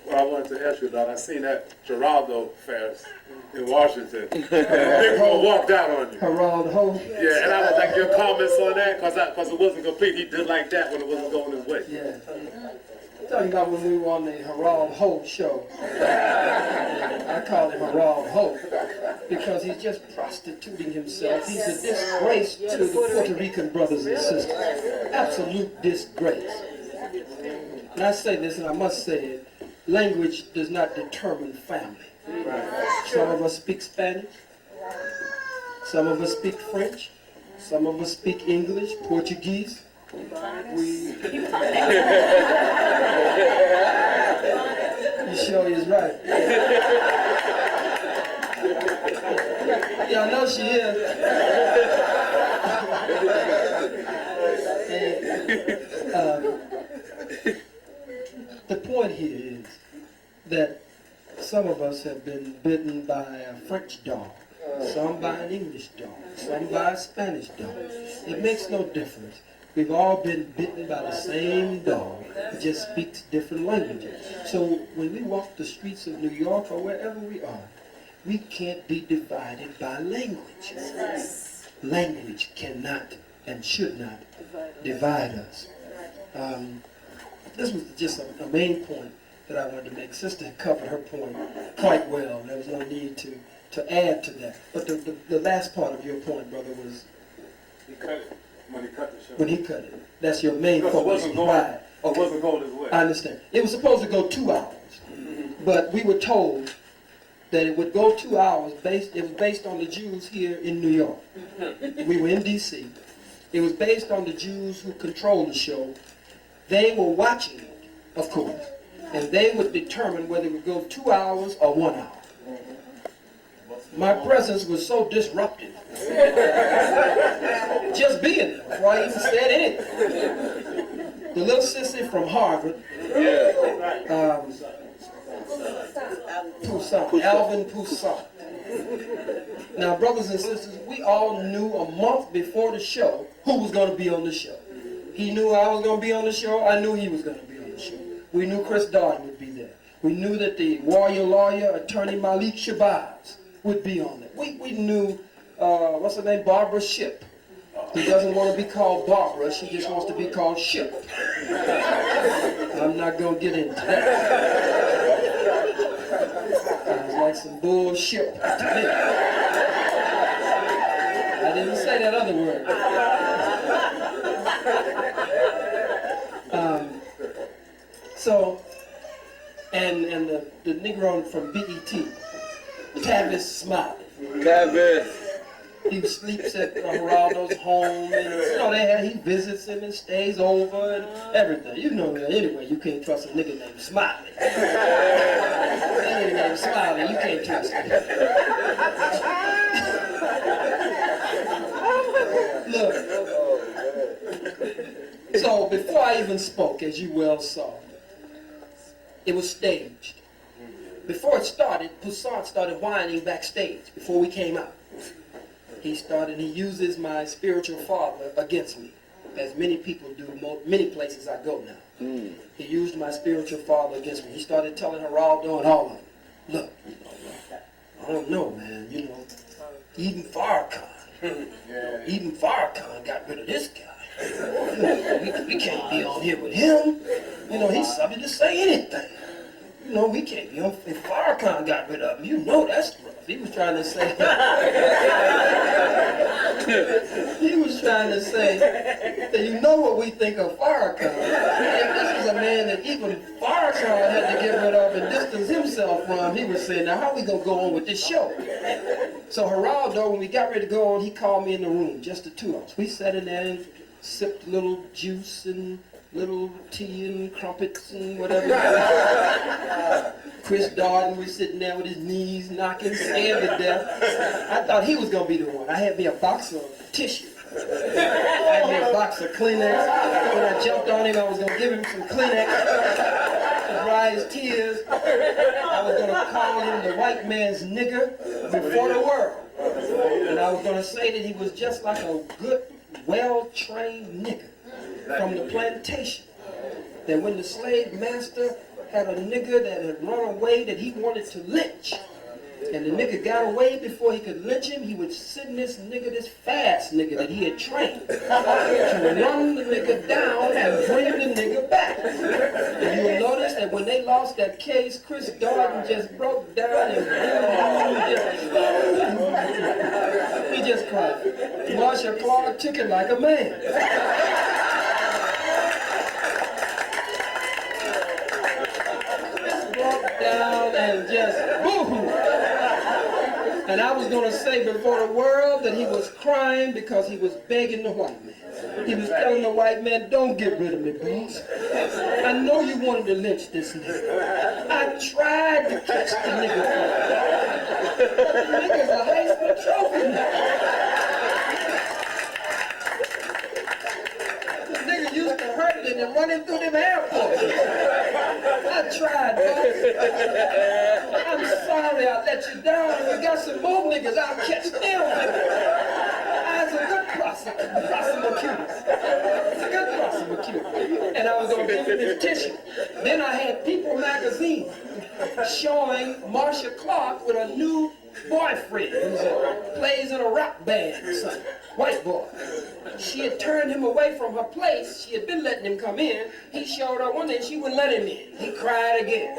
What I wanted to ask you about, I seen that Geraldo fest in Washington. Negro walked out on you. Geraldo. Yeah, and I would like your comments on that, because it wasn't complete. He did like that when it wasn't going his way. Yeah. I'm talking about when we were on the Geraldo show. I call him Geraldo because he's just prostituting himself. He's a disgrace to the Puerto Rican brothers and sisters. Absolute disgrace. And I say this, and I must say it, language does not determine family. Some of us speak Spanish. Some of us speak French. Some of us speak English, Portuguese. You sure is right. Yeah, I know she is. The point here is that some of us have been bitten by a French dog, some by an English dog, some by a Spanish dog. It makes no difference. We've all been bitten by the same dog. It just speaks different languages. So when we walk the streets of New York or wherever we are, we can't be divided by language. Language cannot and should not divide us. This was just a main point that I wanted to make. Sister covered her point quite well. There was no need to add to that. But the last part of your point, brother, was... He cut it. When he cut the show. When he cut it. That's your main focus. It wasn't going his way. I understand. It was supposed to go 2 hours. But we were told that it would go 2 hours. It was based on the Jews here in New York. We were in D.C. It was based on the Jews who controlled the show. They were watching it, of course. And they would determine whether it would go 2 hours or 1 hour. My presence was so disruptive. Just being there before I even said anything. The little sissy from Harvard, Alvin Poussaint. Now, brothers and sisters, we all knew a month before the show who was going to be on the show. He knew I was going to be on the show. I knew he was going to be on the show. We knew Chris Darden would be there. We knew that the warrior lawyer, attorney Malik Shabazz, would be on it. We knew, what's her name, Barbara Shipp. Who doesn't want to be called Barbara, she just wants to be called Shipp. I'm not going to get into that. Sounds like some bullshit to me. I didn't say that other word. And the Negro from BET, Tavis Smiley. Tavis. He sleeps at Geraldo's home, and he visits him and stays over and everything. You know that anyway. You can't trust a nigga named Smiley. That nigga named Smiley, you can't trust him. Look. So before I even spoke, as you well saw, it was staged. Before it started, Poussaint started whining backstage before we came out. He uses my spiritual father against me, as many people do, many places I go now. He used my spiritual father against me. He started telling Geraldo and all of them, look, I don't know, man, even Farrakhan got rid of this guy. We can't be on here with him. You know, he's subject to say anything. You know, we can't be on. If Farrakhan got rid of him, you know that's rough. He was trying to say. He was trying to say that you know what we think of Farrakhan. If this is a man that even Farrakhan had to get rid of and distance himself from, he was saying, now how we gonna go on with this show? So Geraldo, when we got ready to go on, he called me in the room, just the two of us. We sat in there and sipped a little juice and little tea and crumpets and whatever. Chris Darden was sitting there with his knees knocking, scared to death. I thought he was going to be the one. I had me a box of tissue. I had me a box of Kleenex. When I jumped on him, I was going to give him some Kleenex to dry his tears. I was going to call him the white man's nigger before the world. And I was going to say that he was just like a good, well-trained nigger from the plantation. That when the slave master had a nigger that had run away that he wanted to lynch, and the nigger got away before he could lynch him, he would send this nigger, this fast nigger that he had trained, to run the nigger down and bring the nigger back. And you'll notice that when they lost that case, Chris Darden just broke down and he just cried. Marsha Clark took it like a man. Down and just boo-hoo. And I was going to say before the world that he was crying because he was begging the white man. He was telling the white man, don't get rid of me, boss. I know you wanted to lynch this nigga. I tried to catch the nigga for you. But the nigga's a Heisman Trophy now. The nigga used to hurt him and run him through them airports. I tried, boss. I'm sorry I let you down. If we got some more niggas, I'll catch them. I was a good prosecutor. It's a good prosecutor. And I was going to give him his tissue. Then I had People magazine showing Marsha Clark with a new boyfriend who plays in a rock band or something. White boy. She had turned him away from her place. She had been letting him come in. He showed up one day and she wouldn't let him in. He cried again.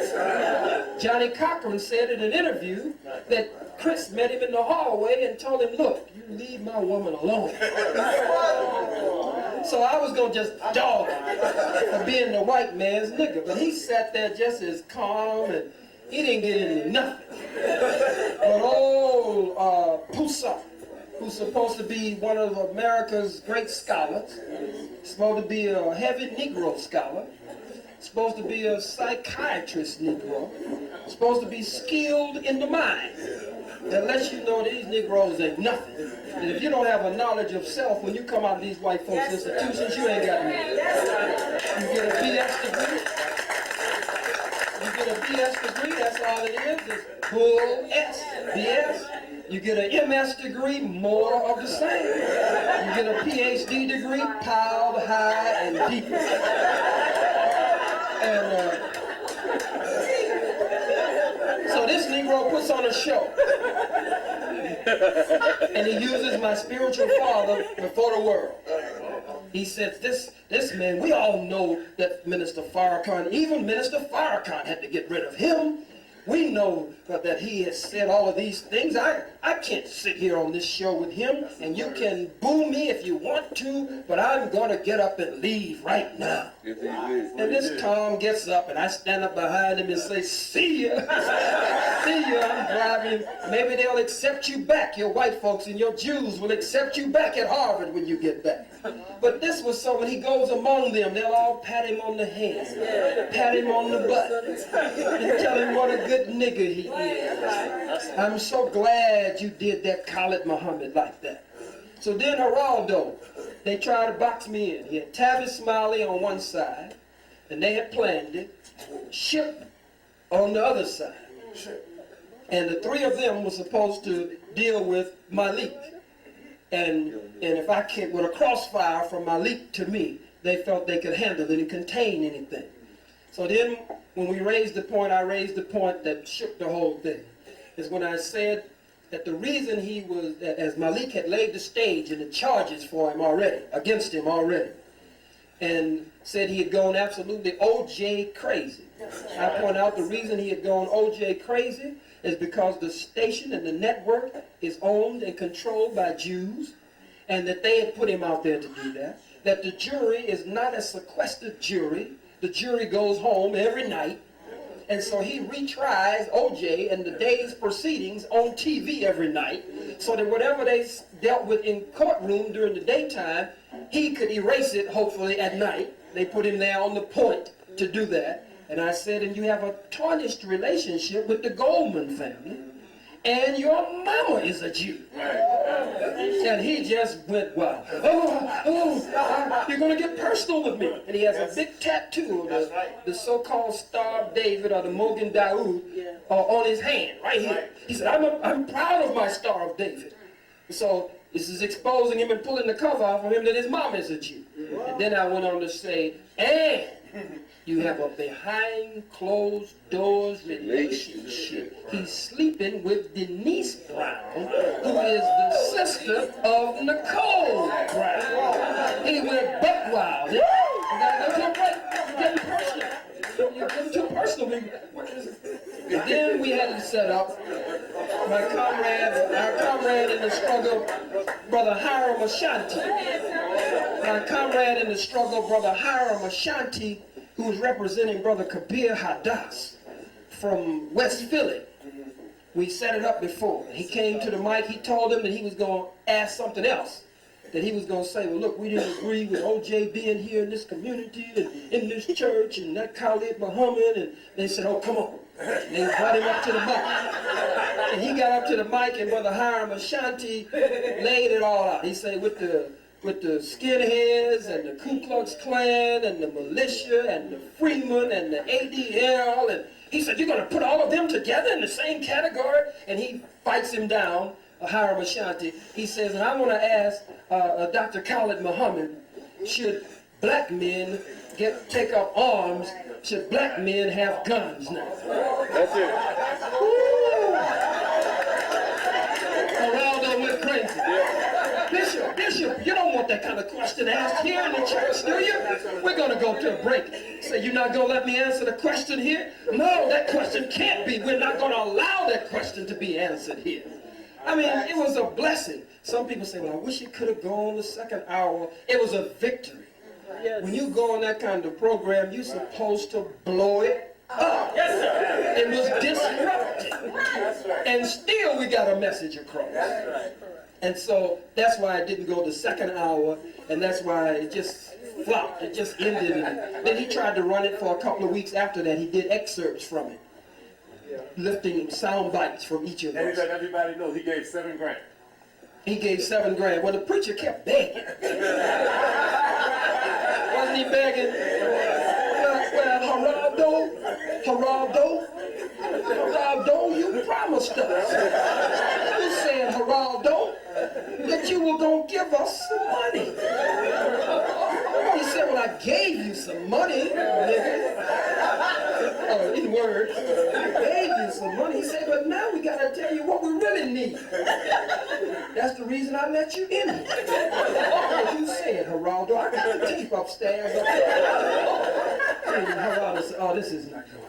Johnny Cochran said in an interview that Chris met him in the hallway and told him, look, you leave my woman alone. So I was going to just dog him for being the white man's nigga. But he sat there just as calm and he didn't get into nothing. But old Poussa, who's supposed to be one of America's great scholars, supposed to be a heavy Negro scholar, supposed to be a psychiatrist Negro, supposed to be skilled in the mind. That lets you know these Negroes ain't nothing. And if you don't have a knowledge of self, when you come out of these white folks' institutions, you ain't got nothing. You get a BS degree. You get a BS degree, that's all it is. It's bull S, BS. You get an MS degree, more of the same. You get a PhD degree, piled high and deep. And so this Negro puts on a show. And he uses my spiritual father before the world. He says, this man, we all know that Minister Farrakhan, even Minister Farrakhan had to get rid of him. We know that he has said all of these things. I can't sit here on this show with him, and you can boo me if you want to, but I'm going to get up and leave right now. And this Tom gets up, and I stand up behind him and say, see ya. See ya, I'm driving. Maybe they'll accept you back. Your white folks and your Jews will accept you back at Harvard when you get back. But this was so when he goes among them, they'll all pat him on the head, pat him on the butt, and tell him what a good nigga he is. I'm so glad you did that, Khallid Muhammad, like that. So then Geraldo, they tried to box me in. He had Tavis Smiley on one side, and they had planned it. Ship on the other side. And the three of them were supposed to deal with Malik. And if I came with a crossfire from Malik to me, they felt they could handle it and contain anything. So then when we raised the point, I raised the point that shook the whole thing. Is when I said that the reason he was, as Malik had laid the stage and the charges for him already, against him already, and said he had gone absolutely OJ crazy. I point out the reason he had gone OJ crazy is because the station and the network is owned and controlled by Jews, and that they had put him out there to do that. That the jury is not a sequestered jury. The jury goes home every night. And so he retries OJ and the day's proceedings on TV every night, so that whatever they dealt with in courtroom during the daytime, he could erase it, hopefully, at night. They put him there on the point to do that. And I said, and you have a tarnished relationship with the Goldman family, and your mama is a Jew. And he just went wild. You're going to get personal with me. And he has a big tattoo of the so-called Star of David, or the Mogen Daoud, on his hand, right here. He said, I'm proud of my Star of David. So this is exposing him and pulling the cover off of him that his mom is a Jew. And then I went on to say, and you have a behind closed doors relationship. He's sleeping with Denise Brown, who is the sister of Nicole Brown. He went buck wild. You gotta go to a break. You're getting personal. You're getting too personal. And then we had to set up our comrade in the struggle, Brother Hiram Ashanti. My comrade in the struggle, Brother Hiram Ashanti, who's representing Brother Kabir Hadass from West Philly. We set it up before. He came to the mic, he told him that he was going to ask something else. That he was going to say, well, look, we didn't agree with OJ being here in this community and in this church and that Khallid Muhammad. And they said, oh, come on. And they brought him up to the mic. And he got up to the mic, and Brother Hiram Ashanti laid it all out. He said, with the skinheads and the Ku Klux Klan and the militia and the Freeman and the ADL, and he said, you're going to put all of them together in the same category? And he fights him down, Hiram Ashanti. He says, and I want to ask Dr. Khallid Muhammad, should black men take up arms? Should black men have guns now? That's it. Geraldo went crazy. Bishop, you don't want that kind of question asked here in the church, do you? We're going to go to a break. Say, you're not going to let me answer the question here? No, that question can't be. We're not going to allow that question to be answered here. I mean, it was a blessing. Some people say, well, I wish it could have gone the second hour. It was a victory. Yes. When you go on that kind of program, you're supposed to blow it up. Yes, sir. It was disruptive. Right. And still we got a message across. Right. And so that's why it didn't go the second hour, and that's why it just flopped. It just ended. And then he tried to run it for a couple of weeks after that. He did excerpts from it, lifting sound bites from each of us. And everybody knows he gave $7,000. He gave $7,000. Well, the preacher kept begging. Wasn't he begging? Well, Geraldo, you promised us. You said, Geraldo, that you were going to give us some money. He said, well, I gave you some money, nigga. In words, I gave you some money. He said, but now we got to tell you what we really need. That's the reason I let you in here. As you said, Geraldo, I got the tape upstairs. And Geraldo said, oh, this is not going.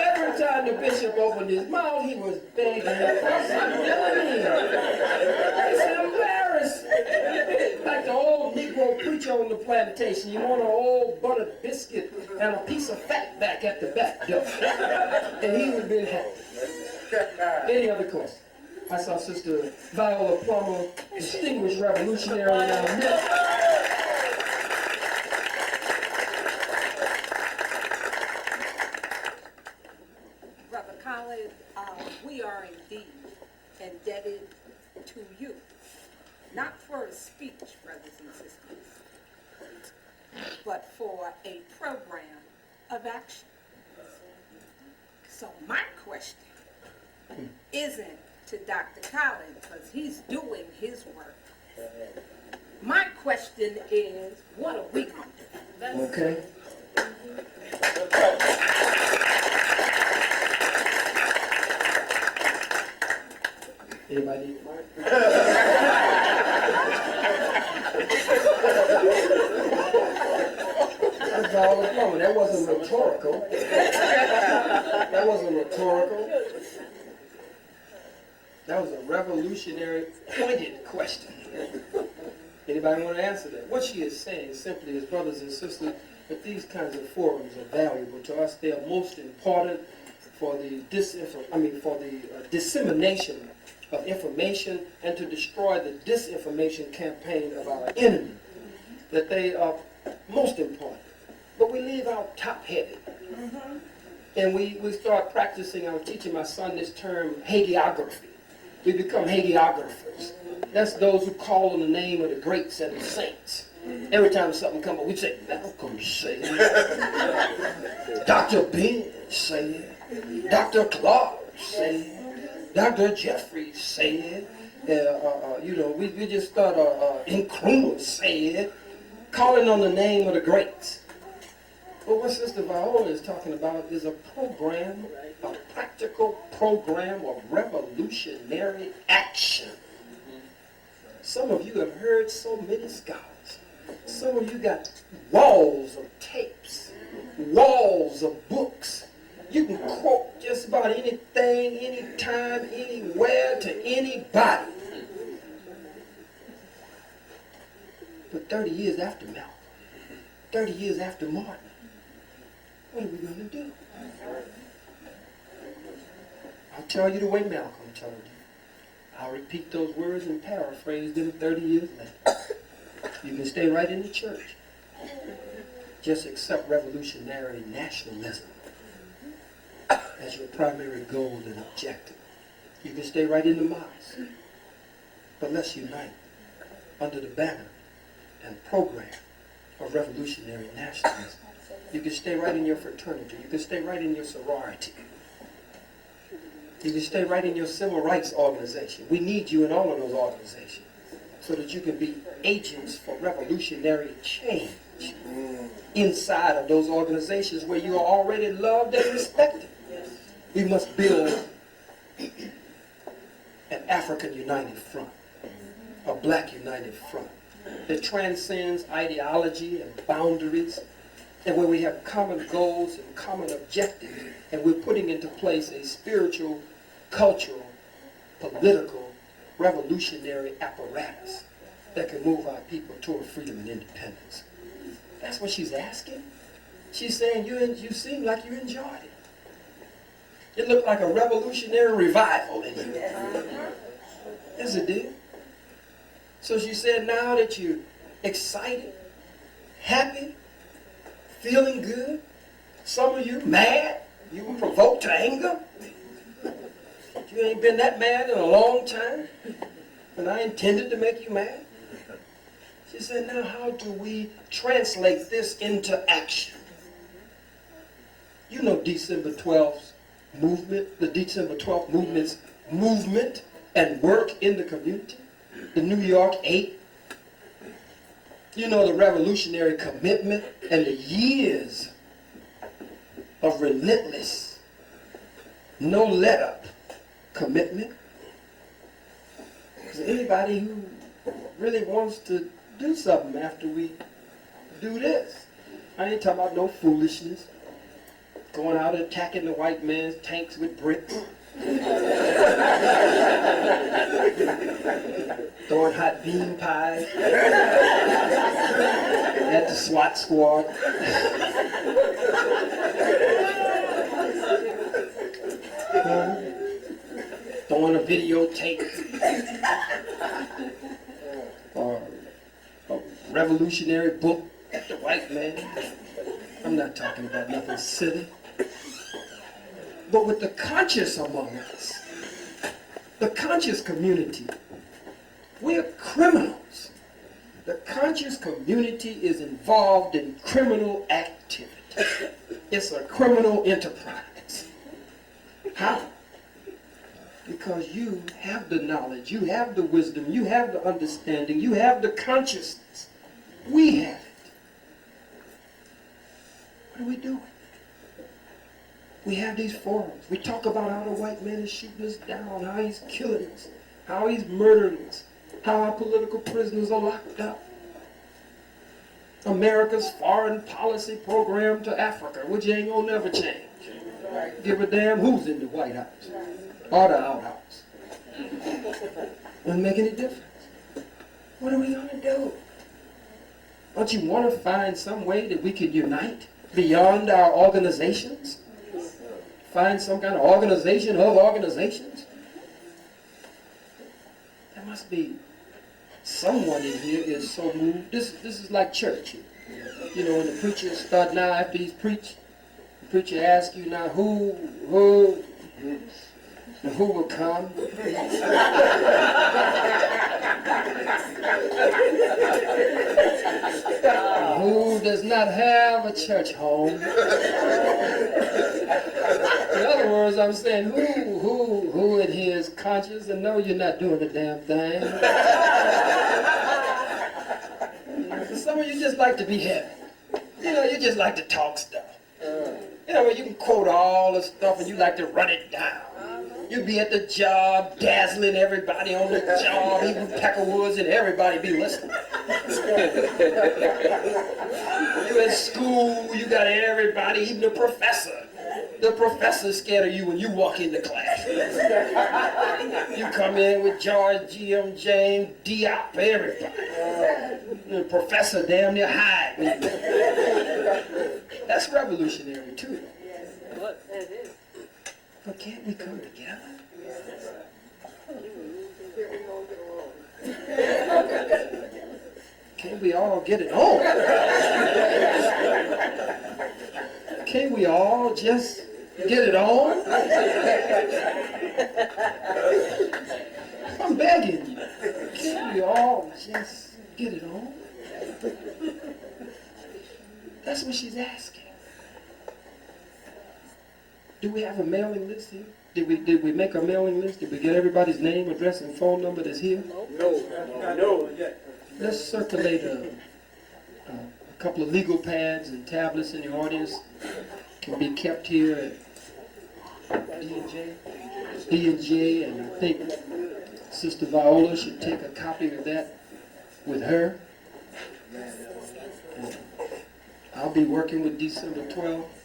Every time the bishop opened his mouth, he was begging for some money. It's embarrassing. Like the old Negro preacher on the plantation, you want an old buttered biscuit and a piece of fat back at the back door. And he would have been happy. Any other questions? I saw Sister Viola Plummer, distinguished revolutionary in our midst. Brother Khallid, we are indeed indebted to you, not for a speech, brothers and sisters, but for a program of action. So my question isn't to Dr. Khallid, because he's doing his work. My question is, what are we going to do? Okay. Anybody need a mic? That's all the phone. That wasn't rhetorical. That wasn't rhetorical. That was a revolutionary, pointed question. Anybody want to answer that? What she is saying simply is, brothers and sisters, that these kinds of forums are valuable to us. They are most important for the dissemination of information and to destroy the disinformation campaign of our enemy. That they are most important. But we leave out top-headed. And we start practicing, I'm teaching my son this term, hagiography. We become hagiographers. That's those who call on the name of the greats and the saints. Every time something comes up, we say, Malcolm said, Dr. Ben said, Dr. Clark said, Dr. Jeffrey said, we just start Nkrumah said, calling on the name of the greats. But what Sister Viola is talking about is a program, a practical program of revolutionary action. Some of you have heard so many scholars. Some of you got walls of tapes, walls of books. You can quote just about anything, anytime, anywhere, to anybody. But 30 years after Malcolm, 30 years after Martin, what are we going to do? I'll tell you the way Malcolm told you. I'll repeat those words and paraphrase them 30 years later. You can stay right in the church. Just accept revolutionary nationalism as your primary goal and objective. You can stay right in the mosque. But let's unite under the banner and program of revolutionary nationalism. You can stay right in your fraternity. You can stay right in your sorority. You can stay right in your civil rights organization. We need you in all of those organizations so that you can be agents for revolutionary change inside of those organizations where you are already loved and respected. We must build an African united front, a black united front that transcends ideology and boundaries, and where we have common goals and common objectives, and we're putting into place a spiritual, cultural, political, revolutionary apparatus that can move our people toward freedom and independence. That's what she's asking. She's saying, you seem like you enjoyed it. It looked like a revolutionary revival in you. Yes, it did. So she said, now that you're excited, happy, feeling good, some of you mad, you were provoked to anger. You ain't been that mad in a long time, and I intended to make you mad. She said, now how do we translate this into action? You know December 12th movement, the December 12th movement's movement and work in the community, the New York 8. You know the revolutionary commitment and the years of relentless, no let-up commitment. Is there anybody who really wants to do something after we do this? I ain't talking about no foolishness. Going out and attacking the white man's tanks with bricks. Throwing hot bean pies at the SWAT squad. Throwing a videotape. Or a revolutionary book at the white man. I'm not talking about nothing silly. But with the conscious among us, the conscious community, we're criminals. The conscious community is involved in criminal activity. It's a criminal enterprise. How? Because you have the knowledge, you have the wisdom, you have the understanding, you have the consciousness. We have it. What are we doing? We have these forums. We talk about how the white man is shooting us down, how he's killing us, how he's murdering us, how our political prisoners are locked up, America's foreign policy program to Africa, which ain't gonna never change. Give a damn who's in the White House or the outhouse. Doesn't make any difference. What are we gonna do? Don't you want to find some way that we can unite beyond our organizations? Find some kind of organization of organizations? There must be someone in here is so moved. This is like church. You know, when the preacher start now after he's preached, the preacher asks you now who will come? Who does not have a church home? In other words, I'm saying who in here is conscious and know you're not doing a damn thing? Some of you just like to be heavy. You know, you just like to talk stuff. You know, you can quote all the stuff and you like to run it down. You be at the job, dazzling everybody on the job, even Peckerwoods, and everybody be listening. You at school, you got everybody, even the professor. The professor's scared of you when you walk into class. You come in with George, G.M. James, Diop, everybody. The professor damn near hide. That's revolutionary too. But can't we come together? Can't we all get it on? Can't we all just get it on? I'm begging you. Can't we all just get it on? That's what she's asking. Do we have a mailing list here? Did we make a mailing list? Did we get everybody's name, address, and phone number that's here? No. Let's circulate a couple of legal pads and tablets in the audience. Can be kept here at D&J, and I think Sister Viola should take a copy of that with her. And I'll be working with December 12th.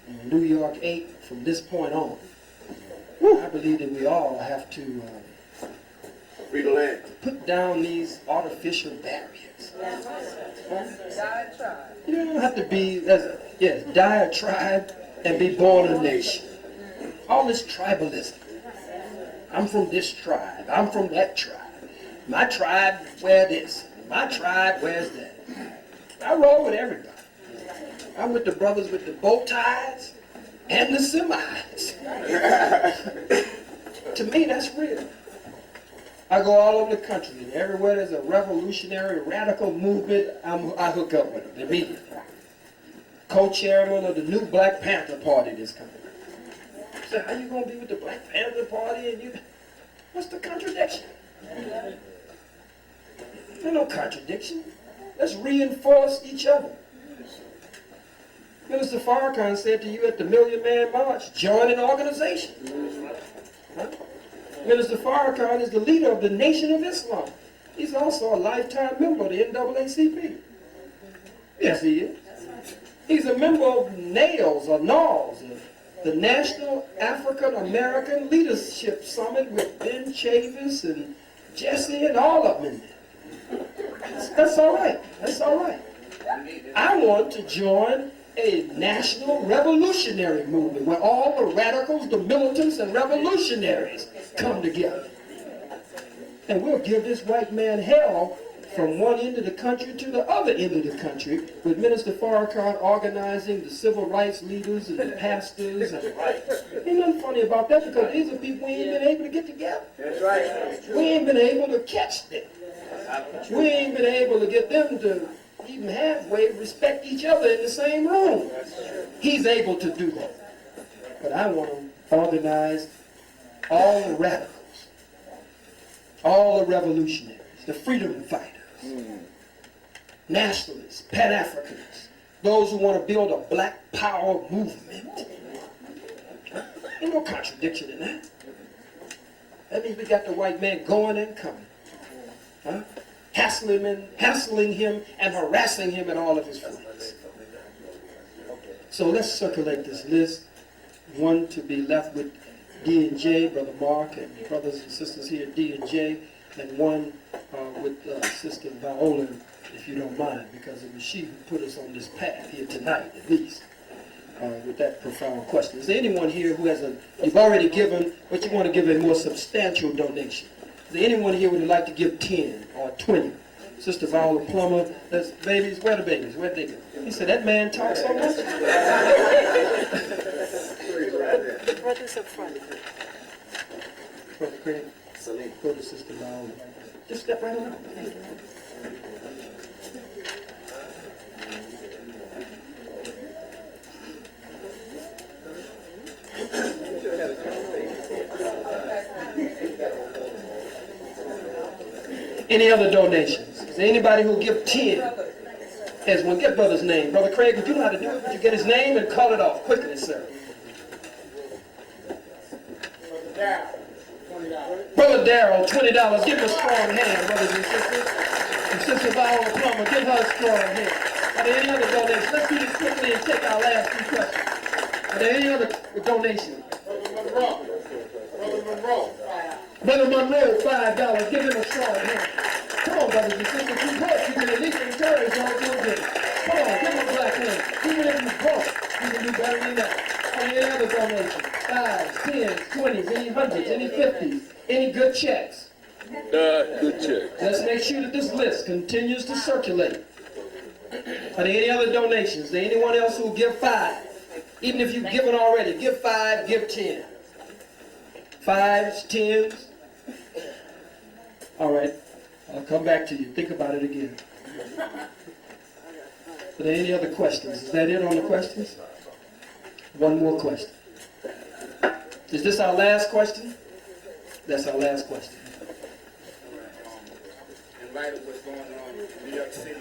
And New York 8 from this point on. I believe that we all have to Free the land. put down these artificial barriers. You don't have to be, die a tribe and be born a nation. All this tribalism. I'm from this tribe. I'm from that tribe. My tribe wear this. My tribe wears that. I roll with everybody. I'm with the brothers with the bow ties and the semis. To me, that's real. I go all over the country, and everywhere there's a revolutionary, radical movement, I hook up with them immediately. Co-chairman of the new Black Panther Party this coming. So how you gonna be with the Black Panther Party and you? What's the contradiction? There's no contradiction. Let's reinforce each other. Minister Farrakhan said to you at the Million Man March, join an organization. Huh? Minister Farrakhan is the leader of the Nation of Islam. He's also a lifetime member of the NAACP. Yes, he is. He's a member of NAILS, the National African American Leadership Summit with Ben Chavis and Jesse and all of them in there. That's all right. That's all right. I want to join a national revolutionary movement where all the radicals, the militants, and revolutionaries come together. And we'll give this white man hell from one end of the country to the other end of the country, with Minister Farrakhan organizing the civil rights leaders and the pastors. And ain't nothing funny about that, because these are people we ain't been able to get together. That's right. We ain't been able to catch them. We ain't been able to get them to even halfway respect each other in the same room. He's able to do that. But I want to organize all the radicals, all the revolutionaries, the freedom fighters, nationalists, Pan-Africanists, those who want to build a black power movement. Ain't no contradiction in that. That means we got the white man going and coming. Huh? Hassling him and harassing him and all of his fronts. So let's circulate this list. One to be left with D and J, Brother Mark, and brothers and sisters here, D and J, and one with Sister Viola, if you don't mind, because it was she who put us on this path here tonight, at least, with that profound question. Is there anyone here who has you've already given, but you want to give a more substantial donation? Is there anyone here who would like to give 10 or 20? Sister Viola Plummer, there's babies, where the babies? Where'd they go? He said, that man talks so much. The brothers up front. Brother Craig, go to Sister Viola. Just step right on. Any other donations? Is there anybody who'll give 10? As one, get brother's name. Brother Craig, would you know how to do it? Would you get his name and call it off quickly, sir? Brother Darrell, $20. Give him a strong hand, brothers and sisters. And Sister Viola Plummer, give her a strong hand. Are there any other donations? Let's do this quickly and take our last few questions. Are there any other donations? Brother Monroe, $5. Give him a strong hand. Come on, brothers and sisters. You broke, you can at least encourage y'all to do it. Come on, give him a black hand. Even if you broke, you can do better than that. Are there any other donations? 5s, 10s, 20s, any 100s, any 50s, any good checks? Good check. Let's make sure that this list continues to circulate. Are there any other donations? Is there anyone else who will give 5? Even if you've given already, give 5, give 10. 5s, 10s. All right, I'll come back to you. Think about it again. Are there any other questions? Is that it on the questions? One more question. Is this our last question? That's our last question. In light of what's going on in New York City,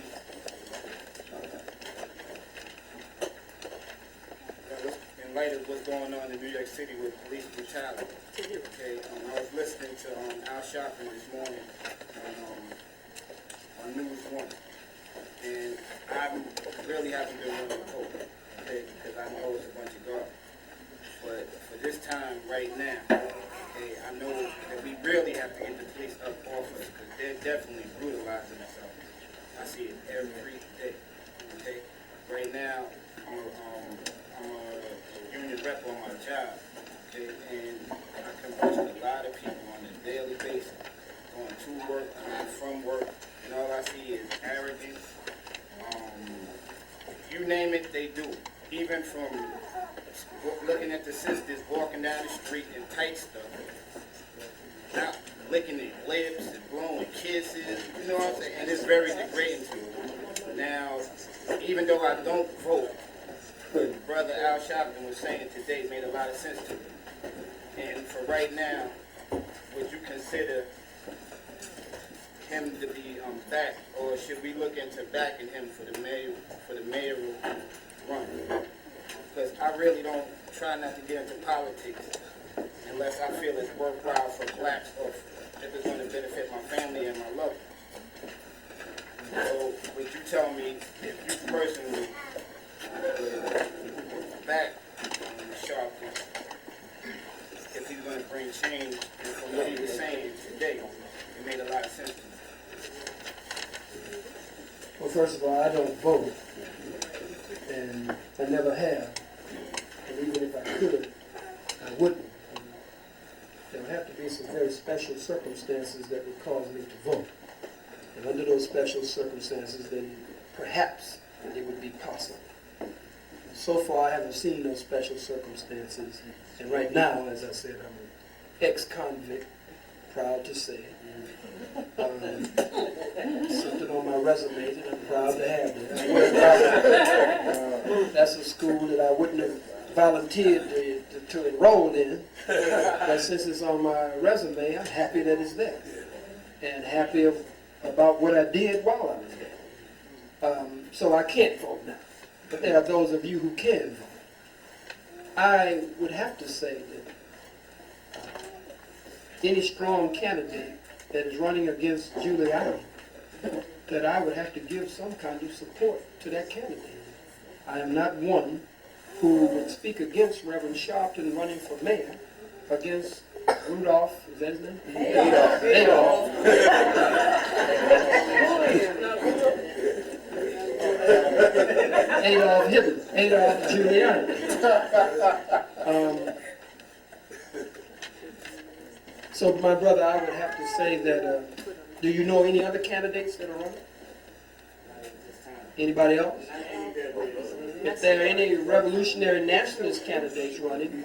in light of what's going on in New York City with police brutality, okay, I was listening to Al Sharpton this morning on News 1, and I really haven't been willing to vote, okay, because I know it's a bunch of garbage. But for this time right now, okay, I know that we really have to get the police up off us because they're definitely brutalizing themselves. I see it every day. Okay, right now I'm a union rep on my job. Okay, and I converse with a lot of people on a daily basis, going to work, coming from work, and all I see is arrogance. You name it, they do it. Even from looking at the sisters walking down the street in tight stuff, not licking their lips and blowing kisses, you know what I'm saying? And it's very degrading to me. Now, even though I don't vote, what Brother Al Sharpton was saying today made a lot of sense to me. And for right now, would you consider him to be back, or should we look into backing him for the mayoral run? Because I really don't try not to get into politics unless I feel it's worthwhile for blacks or if it's going to benefit my family and my loved ones. So would you tell me if you personally would back Sharpton if he's going to bring change? And from what he was saying today, it made a lot of sense to me. Well, first of all, I don't vote, and I never have. And even if I could, I wouldn't. There would have to be some very special circumstances that would cause me to vote. And under those special circumstances, then perhaps it would be possible. So far, I haven't seen those special circumstances. And right now, as I said, I'm an ex-convict, proud to say it. Something on my resume that I'm proud to have that. That's a school that I wouldn't have volunteered to enroll in, but since it's on my resume, I'm happy that it's there, and happy about what I did while I was there. So I can't vote now, but there are those of you who can vote. I would have to say that any strong candidate that is running against Giuliani, that I would have to give some kind of support to that candidate. I am not one who would speak against Reverend Sharpton running for mayor against Rudolph, is that his name? Adolf. Adolf Hitler, Adolf Giuliani. So, my brother, I would have to say that, do you know any other candidates that are running? Anybody else? If there are any revolutionary nationalist candidates running,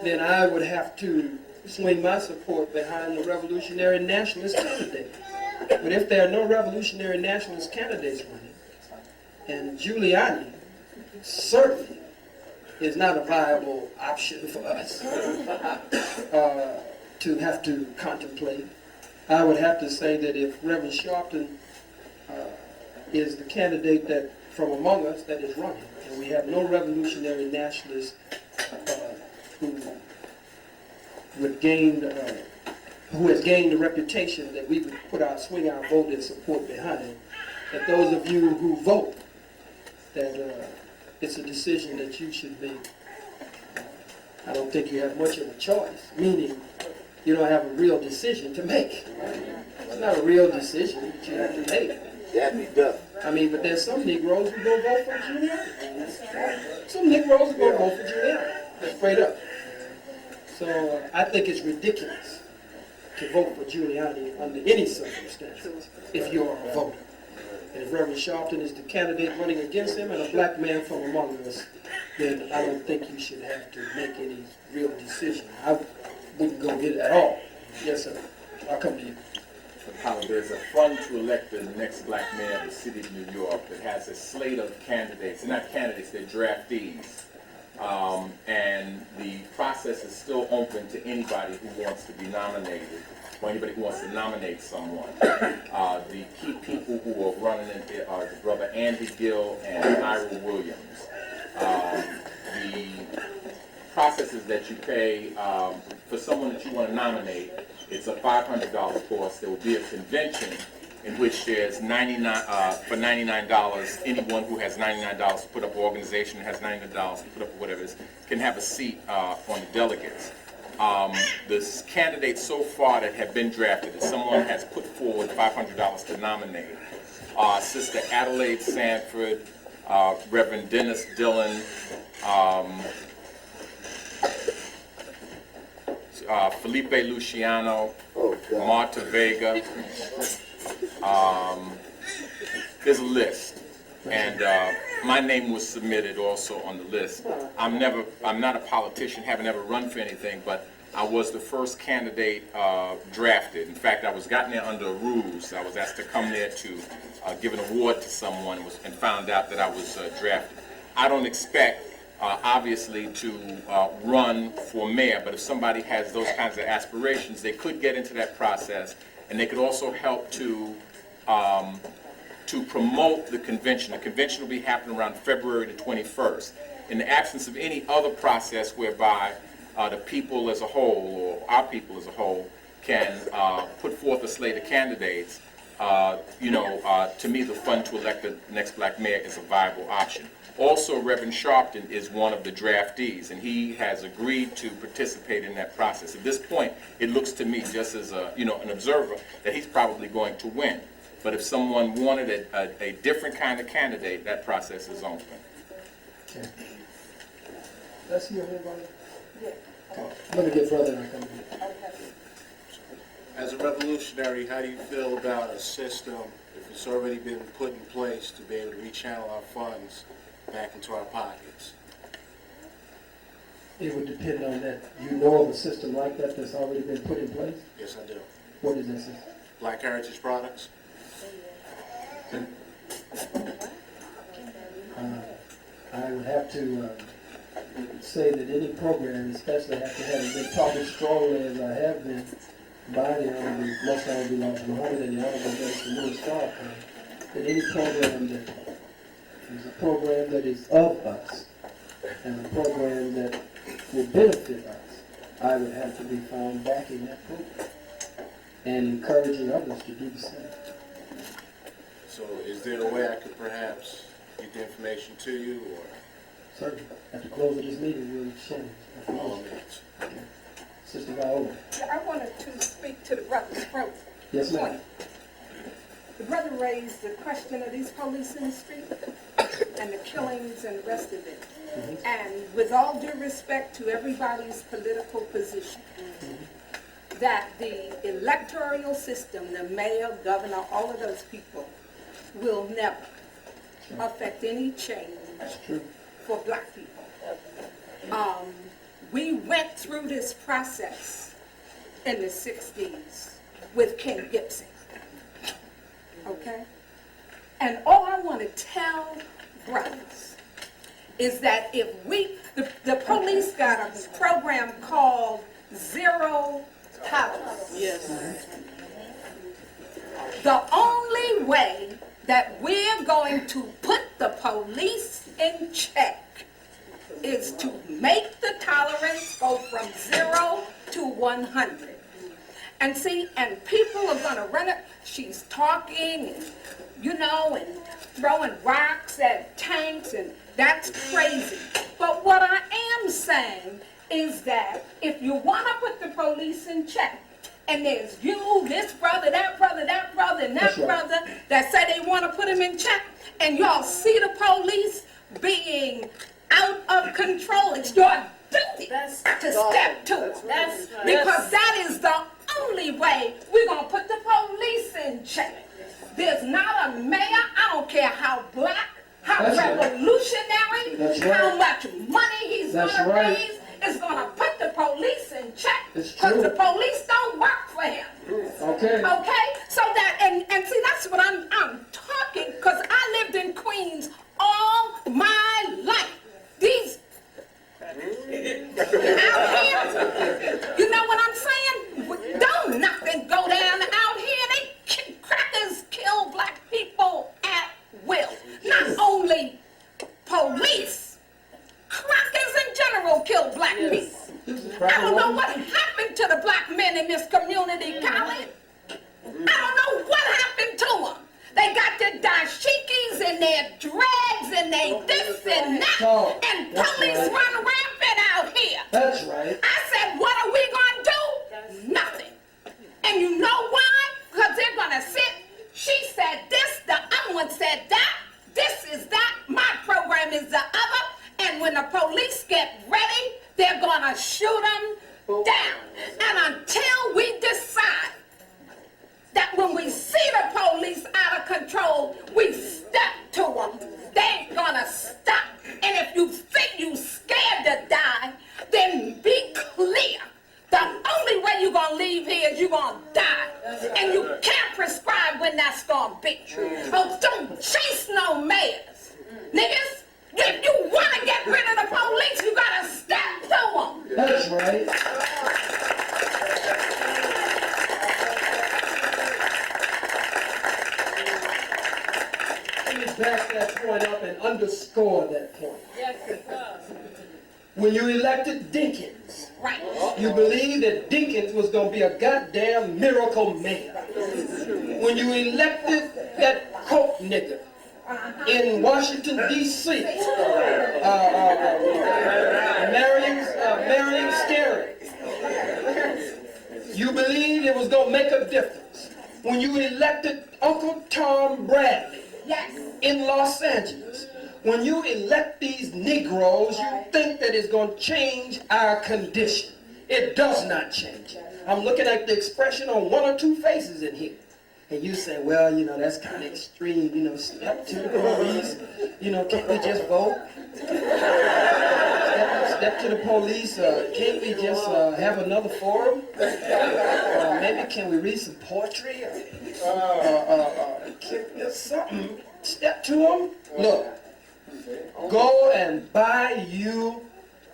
then I would have to swing my support behind the revolutionary nationalist candidate. But if there are no revolutionary nationalist candidates running, and Giuliani certainly is not a viable option for us to have to contemplate, I would have to say that if Reverend Sharpton is the candidate that from among us that is running, and we have no revolutionary nationalists who has gained the reputation that we would swing our vote and support behind, that those of you who vote, that it's a decision that you should make. I don't think you have much of a choice, meaning you don't have a real decision to make. It's not a real decision that you have to make. I mean, but there's some Negroes who go vote for Giuliani. Some Negroes who go vote for Giuliani, straight up. So I think it's ridiculous to vote for Giuliani under any circumstances if you're a voter. And if Reverend Sharpton is the candidate running against him and a black man from among us, then I don't think you should have to make any real decision. I wouldn't go with it at all. Yes, sir. I'll come to you. There's a fund to elect the next black mayor of the city of New York that has a slate of candidates. They're not candidates, they're draftees. And the process is still open to anybody who wants to be nominated, or anybody who wants to nominate someone. The key people who are running it are the brother Andy Gill and Ira Williams. The process is that you pay for someone that you want to nominate. It's a $500 cost. There will be a convention in which there's for $99, anyone who has $99 to put up, an organization that has $99 to put up, whatever it is, can have a seat on the delegates. The candidates so far that have been drafted, if someone has put forward $500 to nominate, Sister Adelaide Sanford, Reverend Dennis Dillon, Felipe Luciano, Marta Vega. There's a list, and my name was submitted also on the list. I'm not a politician, haven't ever run for anything, but I was the first candidate drafted. In fact, I was gotten there under a ruse. I was asked to come there to give an award to someone and found out that I was drafted. I don't expect obviously to run for mayor, but if somebody has those kinds of aspirations, they could get into that process, and they could also help to promote the convention. The convention will be happening around February the 21st. In the absence of any other process whereby the people as a whole, or our people as a whole, can put forth a slate of candidates, to me the fund to elect the next black mayor is a viable option. Also, Reverend Sharpton is one of the draftees, and he has agreed to participate in that process. At this point, it looks to me, just as an observer, that he's probably going to win. But if someone wanted a different kind of candidate, that process is open. Okay. Let's hear everybody. Let me get further and come here. As a revolutionary, how do you feel about a system, if it's already been put in place, to be able to rechannel our funds back into our pockets? It would depend on that. You know of a system like that that's already been put in place? Yes, I do. What is that system? Black Heritage Products? I would have to say that any program, especially after having been talking strongly as I have been by the Honorable Khallid Muhammad and the Honorable Louis Farrakhan, that any program that is a program that is of us and a program that will benefit us I would have to be found backing that program and encouraging others to do the same. So is there a way I could perhaps get the information to you, or Certainly. At the close of this meeting, we'll exchange. by all means? Sister Viola. I wanted to speak to the brother's point. Yes, ma'am. The brother raised the question of these police in the street and the killings and the rest of it. And with all due respect to everybody's political position, that the electoral system, the mayor, governor, all of those people will never affect any change for black people. We went through this process in the 60s with King Gibson, okay? And all I want to tell brothers is that if the police got a program called Zero Tolerance. Yes. The only way that we're going to put the police in check is to make the tolerance go from 0 to 100. And see, and people are gonna run it. She's talking, and, and throwing rocks at tanks, and that's crazy. But what I am saying is that if you wanna put the police in check, and there's you, this brother, that brother, that brother, and that brother that say they wanna put him in check, and y'all see the police being out of control, it's your duty to step to it. Because that is the only way we're going to put the police in check. There's not a mayor, I don't care how black, how revolutionary, how much money he's going to raise, is going to put the police in check. Because the police don't work for him. Okay. Okay? So that, and see, that's what I'm talking, because I lived in Queens all my life. These out here, you know what I'm saying? Don't nothing go down out here. Crackers kill black people at will. Not only police, crackers in general kill black people. I don't know what happened to the black men in this community, Khallid. I don't know what happened to them. They got their dashikis and their dreads and they this and that. And police run rampant out here. That's right. I said, what are we going to do? Nothing. And you know why? Because they're going to sit. She said this, the other one said that. This is that. My program is the other. And when the police get ready, they're going to shoot them down. And until we decide that when we see the police out of control, we step to them. They ain't gonna stop. And if you think you scared to die, then be clear. The only way you're gonna leave here is you're gonna die. And you can't prescribe when that's gonna be. Oh, don't chase no mayors. Niggas, if you wanna get rid of the police, you gotta step to them. That's right. Back that point up and underscore that point. Yes, it does. When you elected Dinkins, Right. you believed that Dinkins was going to be a goddamn miracle mayor. When you elected that Coke nigger in Washington, D.C., Marion Scary, you believed it was going to make a difference. When you elected Uncle Tom Bradley, Yes. in Los Angeles, when you elect these Negroes, you think that it's going to change our condition. It does not change it. I'm looking at the expression on one or two faces in here. And you say, well, that's kind of extreme, step to the police, can't we just vote? Step to the police, can't we just have another forum? Maybe can we read some poetry? Something. Step to them. Look, go and buy you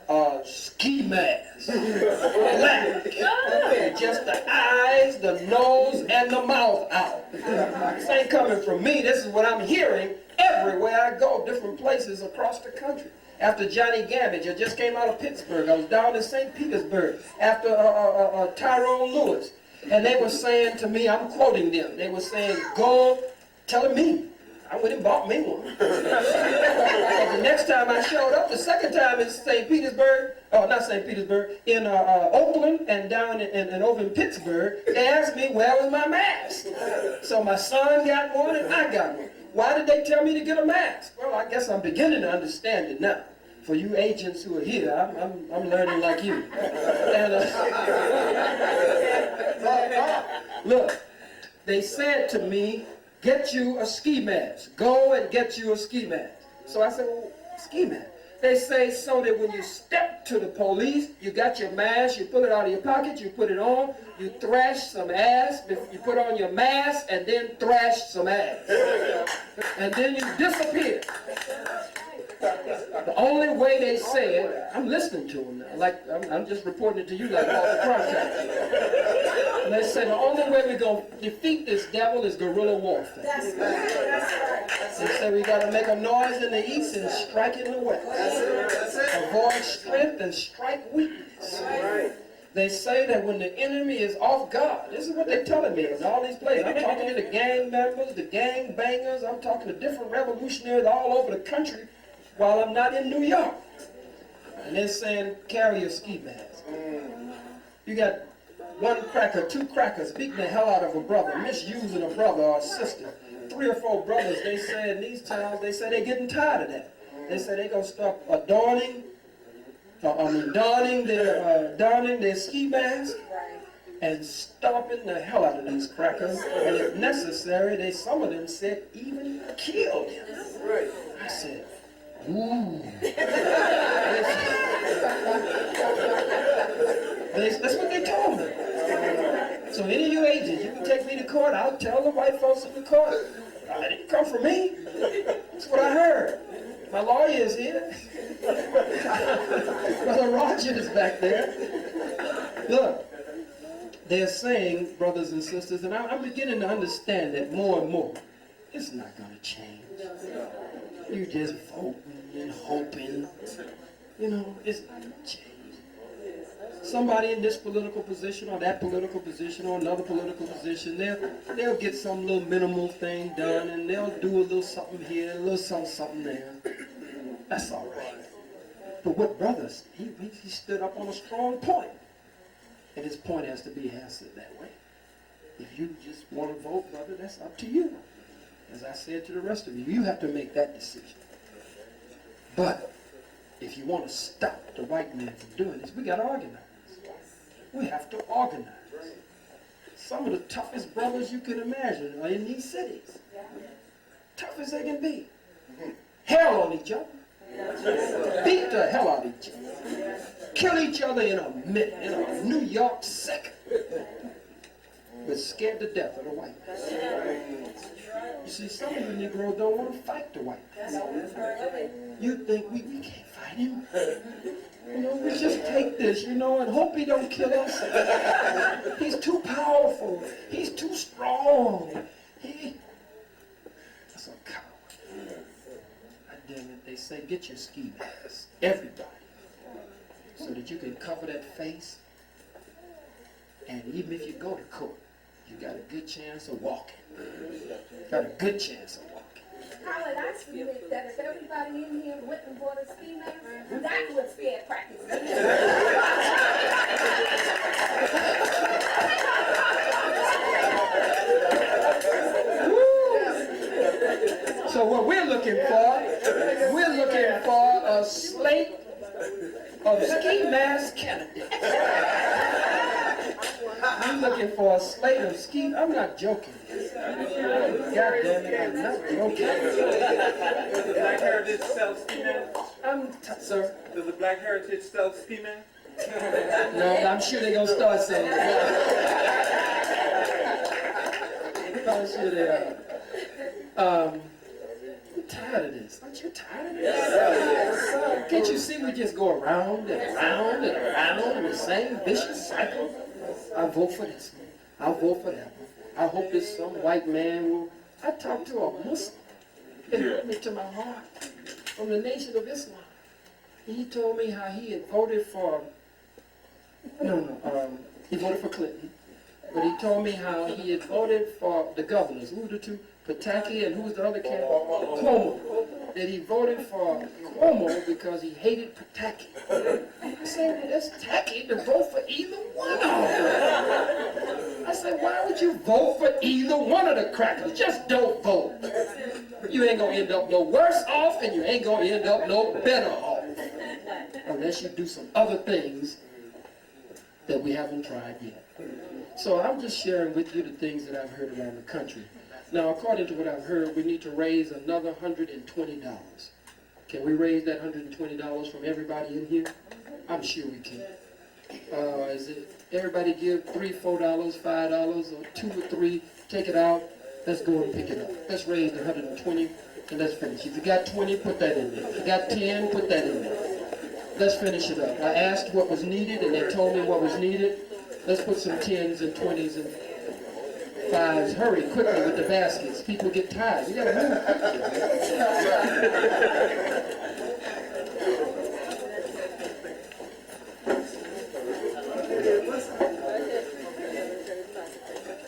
a ski mask. Black. Just the eyes, the nose, and the mouth out. This ain't coming from me. This is what I'm hearing everywhere I go, different places across the country. after Johnny Gabbage. I just came out of Pittsburgh. I was down in St. Petersburg after Tyrone Lewis. And they were saying to me, I'm quoting them, they were saying, go tell me. I went and bought me one. And the next time I showed up, the second time in St. Petersburg, not St. Petersburg, in Oakland and down and over in Pittsburgh, they asked me where was my mask. So my son got one and I got one. Why did they tell me to get a mask? Well, I guess I'm beginning to understand it now. For you agents who are here, I'm learning like you. And, look, they said to me, get you a ski mask. Go and get you a ski mask. So I said, well, ski mask. They say so that when you step to the police, you got your mask, you pull it out of your pocket, you put it on, you thrash some ass, you put on your mask, and then thrash some ass. And then you disappear. The only way they say it, I'm listening to them now, like I'm just reporting it to you like Walter Cronkite. And they say the only way we're going to defeat this devil is guerrilla warfare. They say we got to make a noise in the east and strike in the west. Avoid strength and strike weakness. They say that when the enemy is off guard, this is what they're telling me in all these places. I'm talking to the gang members, the gang bangers, I'm talking to different revolutionaries all over the country while I'm not in New York. And they're saying, carry your ski mask. You got one cracker, two crackers beating the hell out of a brother, misusing a brother or a sister. 3 or 4 brothers, they say in these towns, they say they're getting tired of that. They say they're going to start donning their ski mask and stomping the hell out of these crackers. And if necessary, some of them said even killed him. I said, ooh. That's what they told me. So any of you agents, you can take me to court. I'll tell the white folks in the court. It didn't come from me. That's what I heard. My lawyer is here. Brother Roger is back there. Look, they're saying, brothers and sisters, and I'm beginning to understand that more and more. It's not going to change. You just voting and hoping. You know, it's not going to change. Somebody in this political position or that political position or another political position, they'll get some little minimal thing done and they'll do a little something here, a little something there. That's all right. But what brothers, he stood up on a strong point. And his point has to be answered that way. If you just want to vote, brother, that's up to you. As I said to the rest of you, you have to make that decision. But if you want to stop the white man from doing this, we got to organize. We have to organize. Some of the toughest brothers you can imagine are in these cities. Tough as they can be. Hell on each other. Beat the hell out of each other. Kill each other in a minute, in a New York second. But scared to death of the white man. You see, some of you Negroes don't want to fight the white man. You think we can't fight him. You know, we just take this, you know, and hope he don't kill us. He's too powerful. He's too strong. That's a coward. Damn it, they say get your ski mask, everybody, so that you can cover that face. And even if you go to court, you got a good chance of walking. Got a good chance of walking. Khallid, I submit that if everybody in here went and bought a ski mask, that would scare practice. So what we're looking for a slate of ski mask candidates. I'm looking for a slate of ski. I'm not joking. God damn it, I'm not joking. Does the Black Heritage sell ski masks? Sir? Does the Black Heritage sell ski masks? No, I'm sure they're going to start saying that. I'm sure they are. I'm tired of this. Aren't you tired of this? Can't you see we just go around and around and around in the same vicious cycle? I vote for this one. I'll vote for that one. I hope this some white man will. I talked to a Muslim. It hurt me to my heart. From the Nation of Islam. He told me how he had voted for, he voted for Clinton. But he told me how he had voted for the governors. Who were the two? Pataki and who was the other candidate? Cuomo. That he voted for Cuomo because he hated Pataki. I said, that's tacky to vote for either one of them. I said, why would you vote for either one of the crackers? Just don't vote. You ain't gonna end up no worse off and you ain't gonna end up no better off. Unless you do some other things that we haven't tried yet. So I'm just sharing with you the things that I've heard around the country. Now, according to what I've heard, we need to raise another $120. Can we raise that $120 from everybody in here? I'm sure we can. Is it everybody give $3, $4, $5, or 2 or 3? Take it out. Let's go and pick it up. Let's raise the 120 and let's finish. If you got 20, put that in there. If you got 10, put that in there. Let's finish it up. I asked what was needed, and they told me what was needed. Let's put some 10s and 20s and 5s. Hurry, quickly with the baskets. People get tired. You gotta move quickly.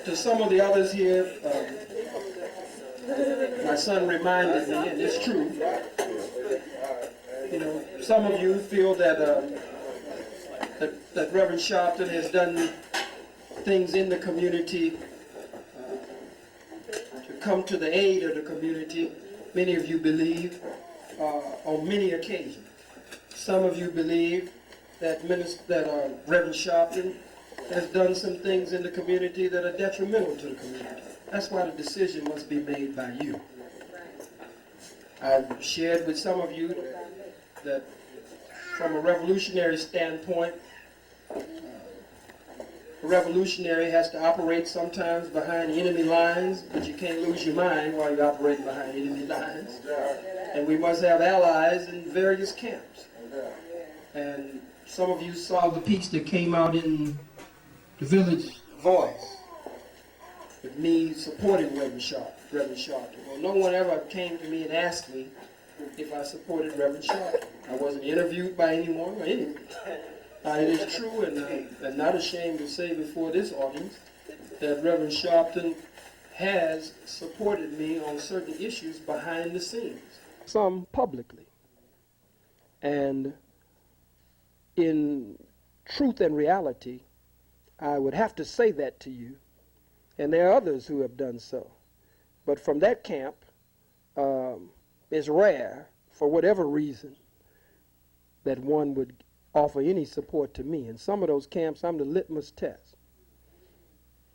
To some of the others here, my son reminded me, and it's true, you know, some of you feel that that Reverend Sharpton has done things in the community to come to the aid of the community. Many of you believe on many occasions. Some of you believe that Reverend Sharpton has done some things in the community that are detrimental to the community. That's why the decision must be made by you. I've shared with some of you that from a revolutionary standpoint, a revolutionary has to operate sometimes behind enemy lines, but you can't lose your mind while you're operating behind enemy lines. And we must have allies in various camps. And some of you saw the piece that came out in the Village Voice with me supporting Reverend Sharpton. Well, no one ever came to me and asked me if I supported Reverend Sharpton. I wasn't interviewed by anyone or anything. It is true, and I'm not ashamed to say before this audience that Reverend Sharpton has supported me on certain issues behind the scenes. Some publicly. And in truth and reality, I would have to say that to you. And there are others who have done so. But from that camp, it's rare, for whatever reason, that one would offer any support to me. In some of those camps, I'm the litmus test.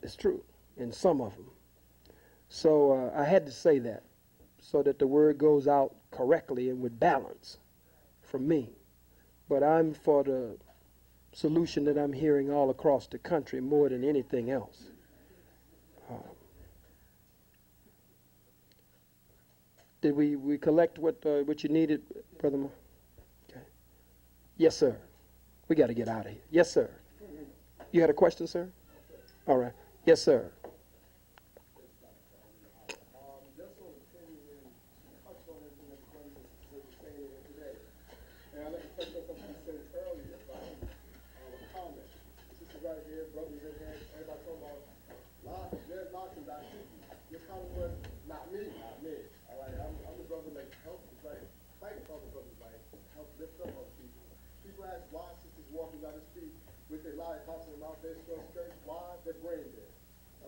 It's true, in some of them. So I had to say that, so that the word goes out correctly and with balance from me. But I'm for the solution that I'm hearing all across the country more than anything else. Did we collect what you needed, Brother Moore? Okay. Yes, sir. We got to get out of here. Yes, sir. You had a question, sir? All right. Yes, sir.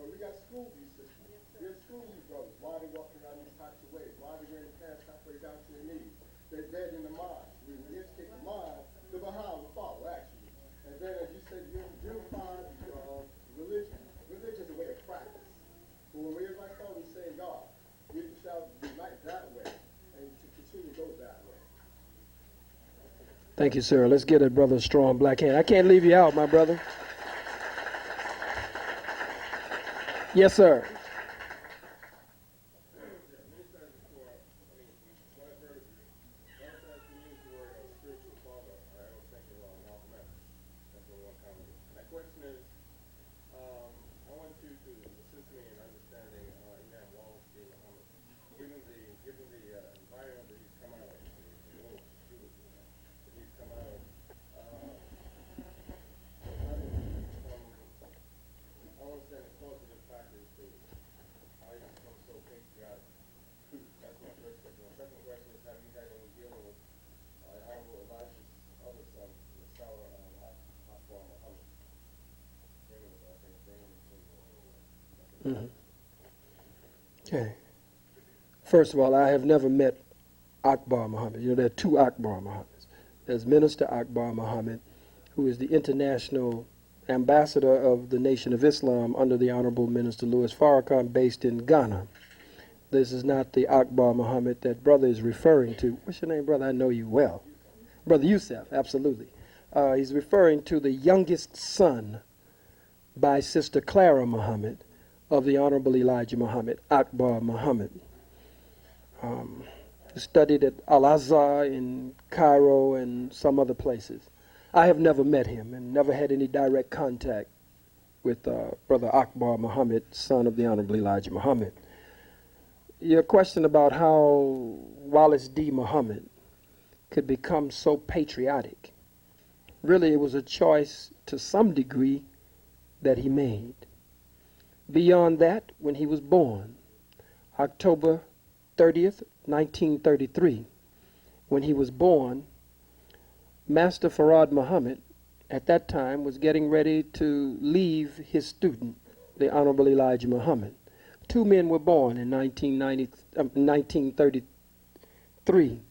We got school youth systems. We have school youth brothers. Why are they walking around these types of ways? Why are they wearing pants halfway down to their knees? They're dead in the mind. We educate the mind, the behind will follow, actually. And then, as you said, unify religion. Religion is a way of practice. But when we everybody call we say God, we shall unite that way and to continue to go that way. Thank you, sir. Let's get a brother a strong black hand. I can't leave you out, my brother. Yes, sir. Okay. First of all, I have never met Akbar Muhammad. You know, there are two Akbar Muhammads. There's Minister Akbar Muhammad, who is the international ambassador of the Nation of Islam under the Honorable Minister Louis Farrakhan, based in Ghana. This is not the Akbar Muhammad that brother is referring to. What's your name, brother? I know you well. Brother Yusuf, absolutely. He's referring to the youngest son by Sister Clara Muhammad of the Honorable Elijah Muhammad, Akbar Muhammad. Studied at Al-Azhar in Cairo and some other places. I have never met him and never had any direct contact with Brother Akbar Muhammad, son of the Honorable Elijah Muhammad. Your question about how Wallace D. Muhammad could become so patriotic, really it was a choice to some degree that he made. Beyond that, when he was born, October 30th, 1933, when he was born, Master Farad Muhammad, at that time, was getting ready to leave his student, the Honorable Elijah Muhammad. Two men were born in 1933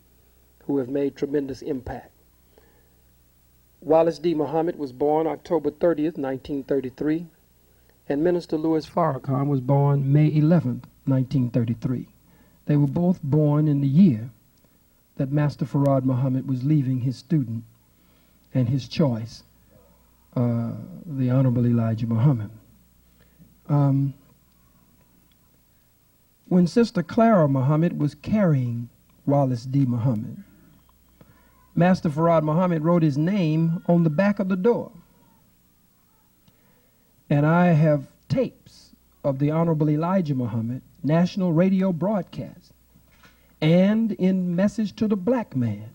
who have made tremendous impact. Wallace D. Muhammad was born October 30th, 1933, and Minister Louis Farrakhan was born May 11th, 1933. They were both born in the year that Master Farad Muhammad was leaving his student and his choice, the Honorable Elijah Muhammad. When Sister Clara Muhammad was carrying Wallace D. Muhammad, Master Farad Muhammad wrote his name on the back of the door. And I have tapes of the Honorable Elijah Muhammad national radio broadcast, and in Message to the Black Man,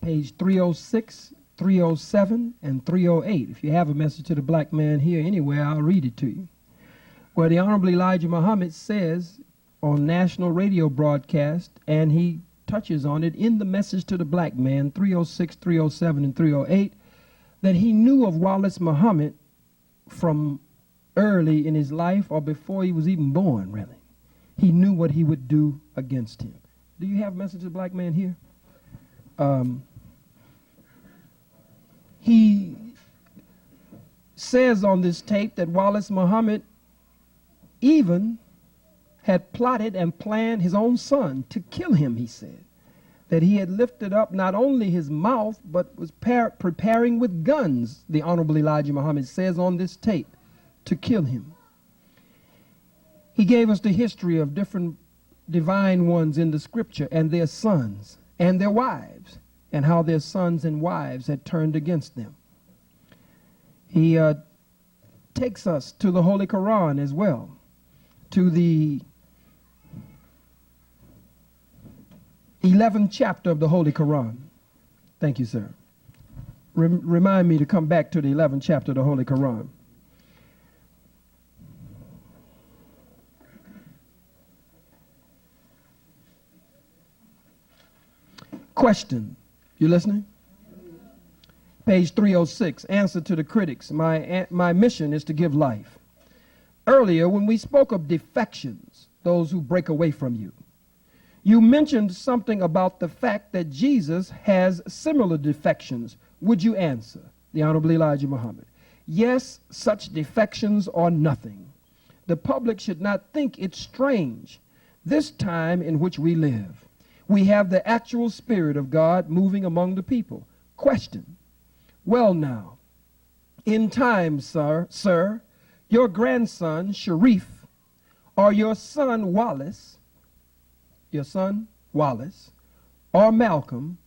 page 306, 307, and 308. If you have a Message to the Black Man here anywhere, I'll read it to you. Where the Honorable Elijah Muhammad says on national radio broadcast, and he touches on it in the Message to the Black Man, 306, 307, and 308, that he knew of Wallace Muhammad from early in his life, or before he was even born, really. He knew what he would do against him. Do you have a Message to the Black Man here? He says on this tape that Wallace Muhammad even had plotted and planned his own son to kill him, he said. That he had lifted up not only his mouth, but was preparing with guns, the Honorable Elijah Muhammad says on this tape, to kill him. He gave us the history of different divine ones in the scripture and their sons and their wives, and how their sons and wives had turned against them. He takes us to the Holy Quran as well, to the 11th chapter of the Holy Quran. Thank you, sir. Remind me to come back to the 11th chapter of the Holy Quran. Question. You listening? Page 306. Answer to the critics. My mission is to give life. Earlier, when we spoke of defections, those who break away from you, you mentioned something about the fact that Jesus has similar defections. Would you answer? The Honorable Elijah Muhammad. Yes, such defections are nothing. The public should not think it strange. This time in which we live, we have the actual Spirit of God moving among the people. Question. Well now, in time, sir, your grandson, Sharif, or your son, Wallace, or Malcolm,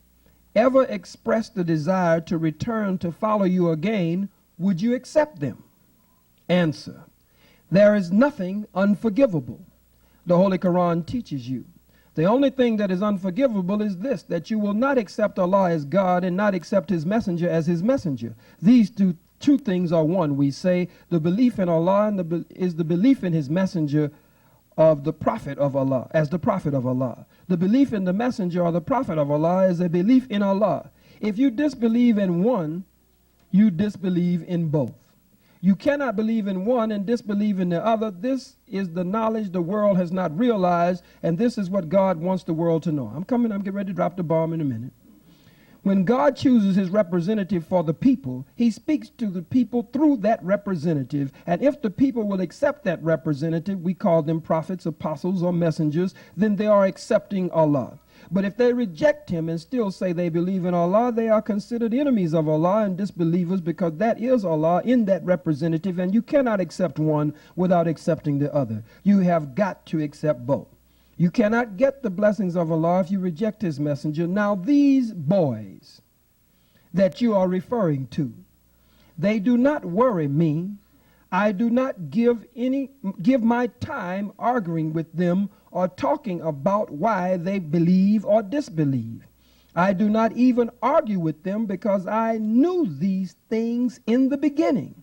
ever expressed the desire to return to follow you again, would you accept them? Answer. There is nothing unforgivable. The Holy Quran teaches you. The only thing that is unforgivable is this, that you will not accept Allah as God and not accept his messenger as his messenger. These two things are one. We say the belief in Allah is the belief in his messenger of the prophet of Allah, as the prophet of Allah. The belief in the messenger or the prophet of Allah is a belief in Allah. If you disbelieve in one, you disbelieve in both. You cannot believe in one and disbelieve in the other. This is the knowledge the world has not realized, and this is what God wants the world to know. I'm getting ready to drop the bomb in a minute. When God chooses his representative for the people, he speaks to the people through that representative. And if the people will accept that representative, we call them prophets, apostles, or messengers, then they are accepting Allah. But if they reject him and still say they believe in Allah, they are considered enemies of Allah and disbelievers, because that is Allah in that representative, and you cannot accept one without accepting the other. You have got to accept both. You cannot get the blessings of Allah if you reject his messenger. Now these boys that you are referring to, they do not worry me. I do not give my time arguing with them or talking about why they believe or disbelieve. I do not even argue with them because I knew these things in the beginning.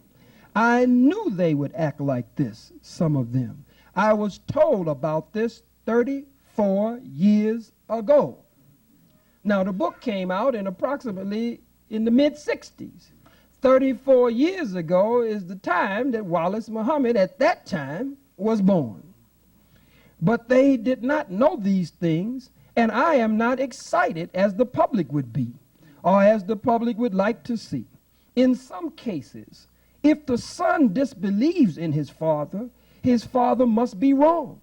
I knew they would act like this, some of them. I was told about this 34 years ago. Now the book came out approximately in the mid-60s. 34 years ago is the time that Wallace Muhammad at that time was born. But they did not know these things, and I am not excited as the public would be, or as the public would like to see. In some cases, if the son disbelieves in his father must be wrong.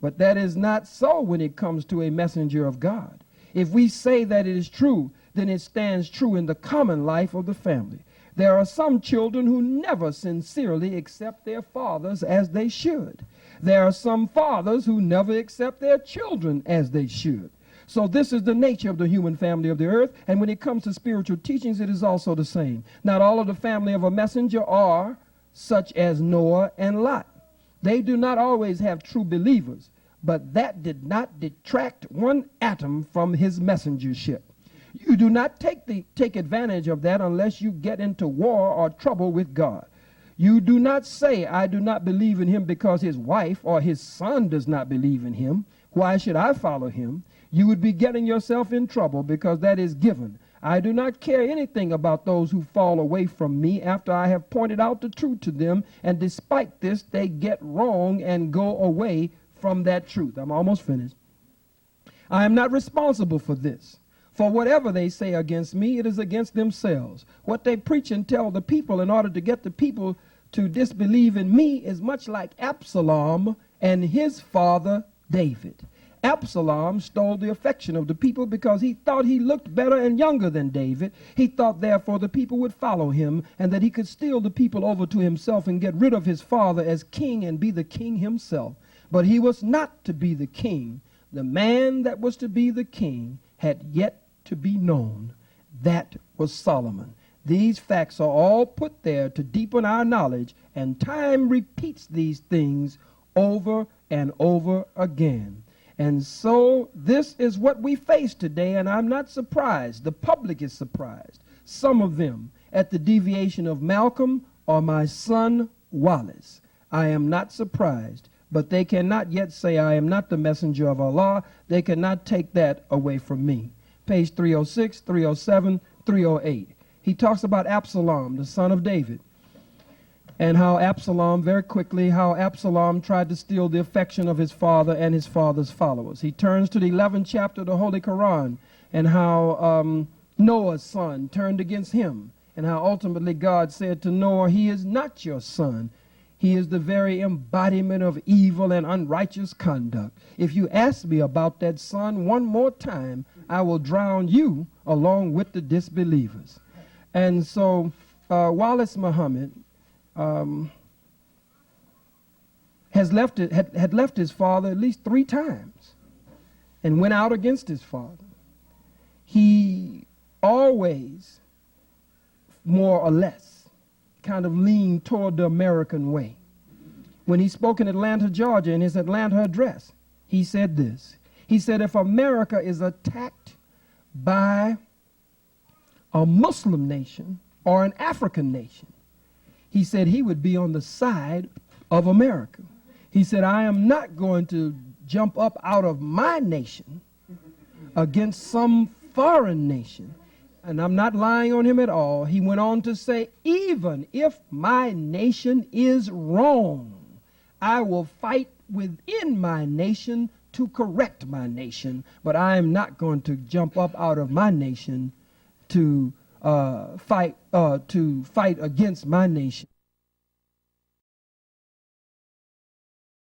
But that is not so when it comes to a messenger of God. If we say that it is true, then it stands true in the common life of the family. There are some children who never sincerely accept their fathers as they should. There are some fathers who never accept their children as they should. So this is the nature of the human family of the earth, and when it comes to spiritual teachings, it is also the same. Not all of the family of a messenger are such as Noah and Lot. They do not always have true believers, but that did not detract one atom from his messengership. You do not take advantage of that unless you get into war or trouble with God. You do not say, I do not believe in him because his wife or his son does not believe in him. Why should I follow him? You would be getting yourself in trouble because that is given. I do not care anything about those who fall away from me after I have pointed out the truth to them, and despite this, they get wrong and go away from that truth. I'm almost finished. I am not responsible for this. For whatever they say against me, it is against themselves. What they preach and tell the people in order to get the people to disbelieve in me is much like Absalom and his father David. Absalom stole the affection of the people because he thought he looked better and younger than David. He thought therefore the people would follow him and that he could steal the people over to himself and get rid of his father as king and be the king himself. But he was not to be the king. The man that was to be the king had yet to be known. That was Solomon. These facts are all put there to deepen our knowledge, and time repeats these things over and over again. And so this is what we face today, and I'm not surprised. The public is surprised, some of them, at the deviation of Malcolm or my son Wallace. I am not surprised, but they cannot yet say I am not the messenger of Allah. They cannot take that away from me. Page 306, 307, 308. He talks about Absalom, the son of David, and how Absalom, very quickly, how Absalom tried to steal the affection of his father and his father's followers. He turns to the 11th chapter of the Holy Quran, and how Noah's son turned against him, and how ultimately God said to Noah, he is not your son. He is the very embodiment of evil and unrighteous conduct. If you ask me about that son one more time, I will drown you along with the disbelievers. And so Wallace Muhammad had left his father at least 3 times and went out against his father. He always, more or less, kind of leaned toward the American way. When he spoke in Atlanta, Georgia, in his Atlanta address, he said this. He said, if America is attacked by a Muslim nation or an African nation, he said he would be on the side of America. He said, I am not going to jump up out of my nation against some foreign nation. and I'm not lying on him at all, he went on to say, even if my nation is wrong, I will fight within my nation to correct my nation, but I am not going to jump up out of my nation to fight against my nation.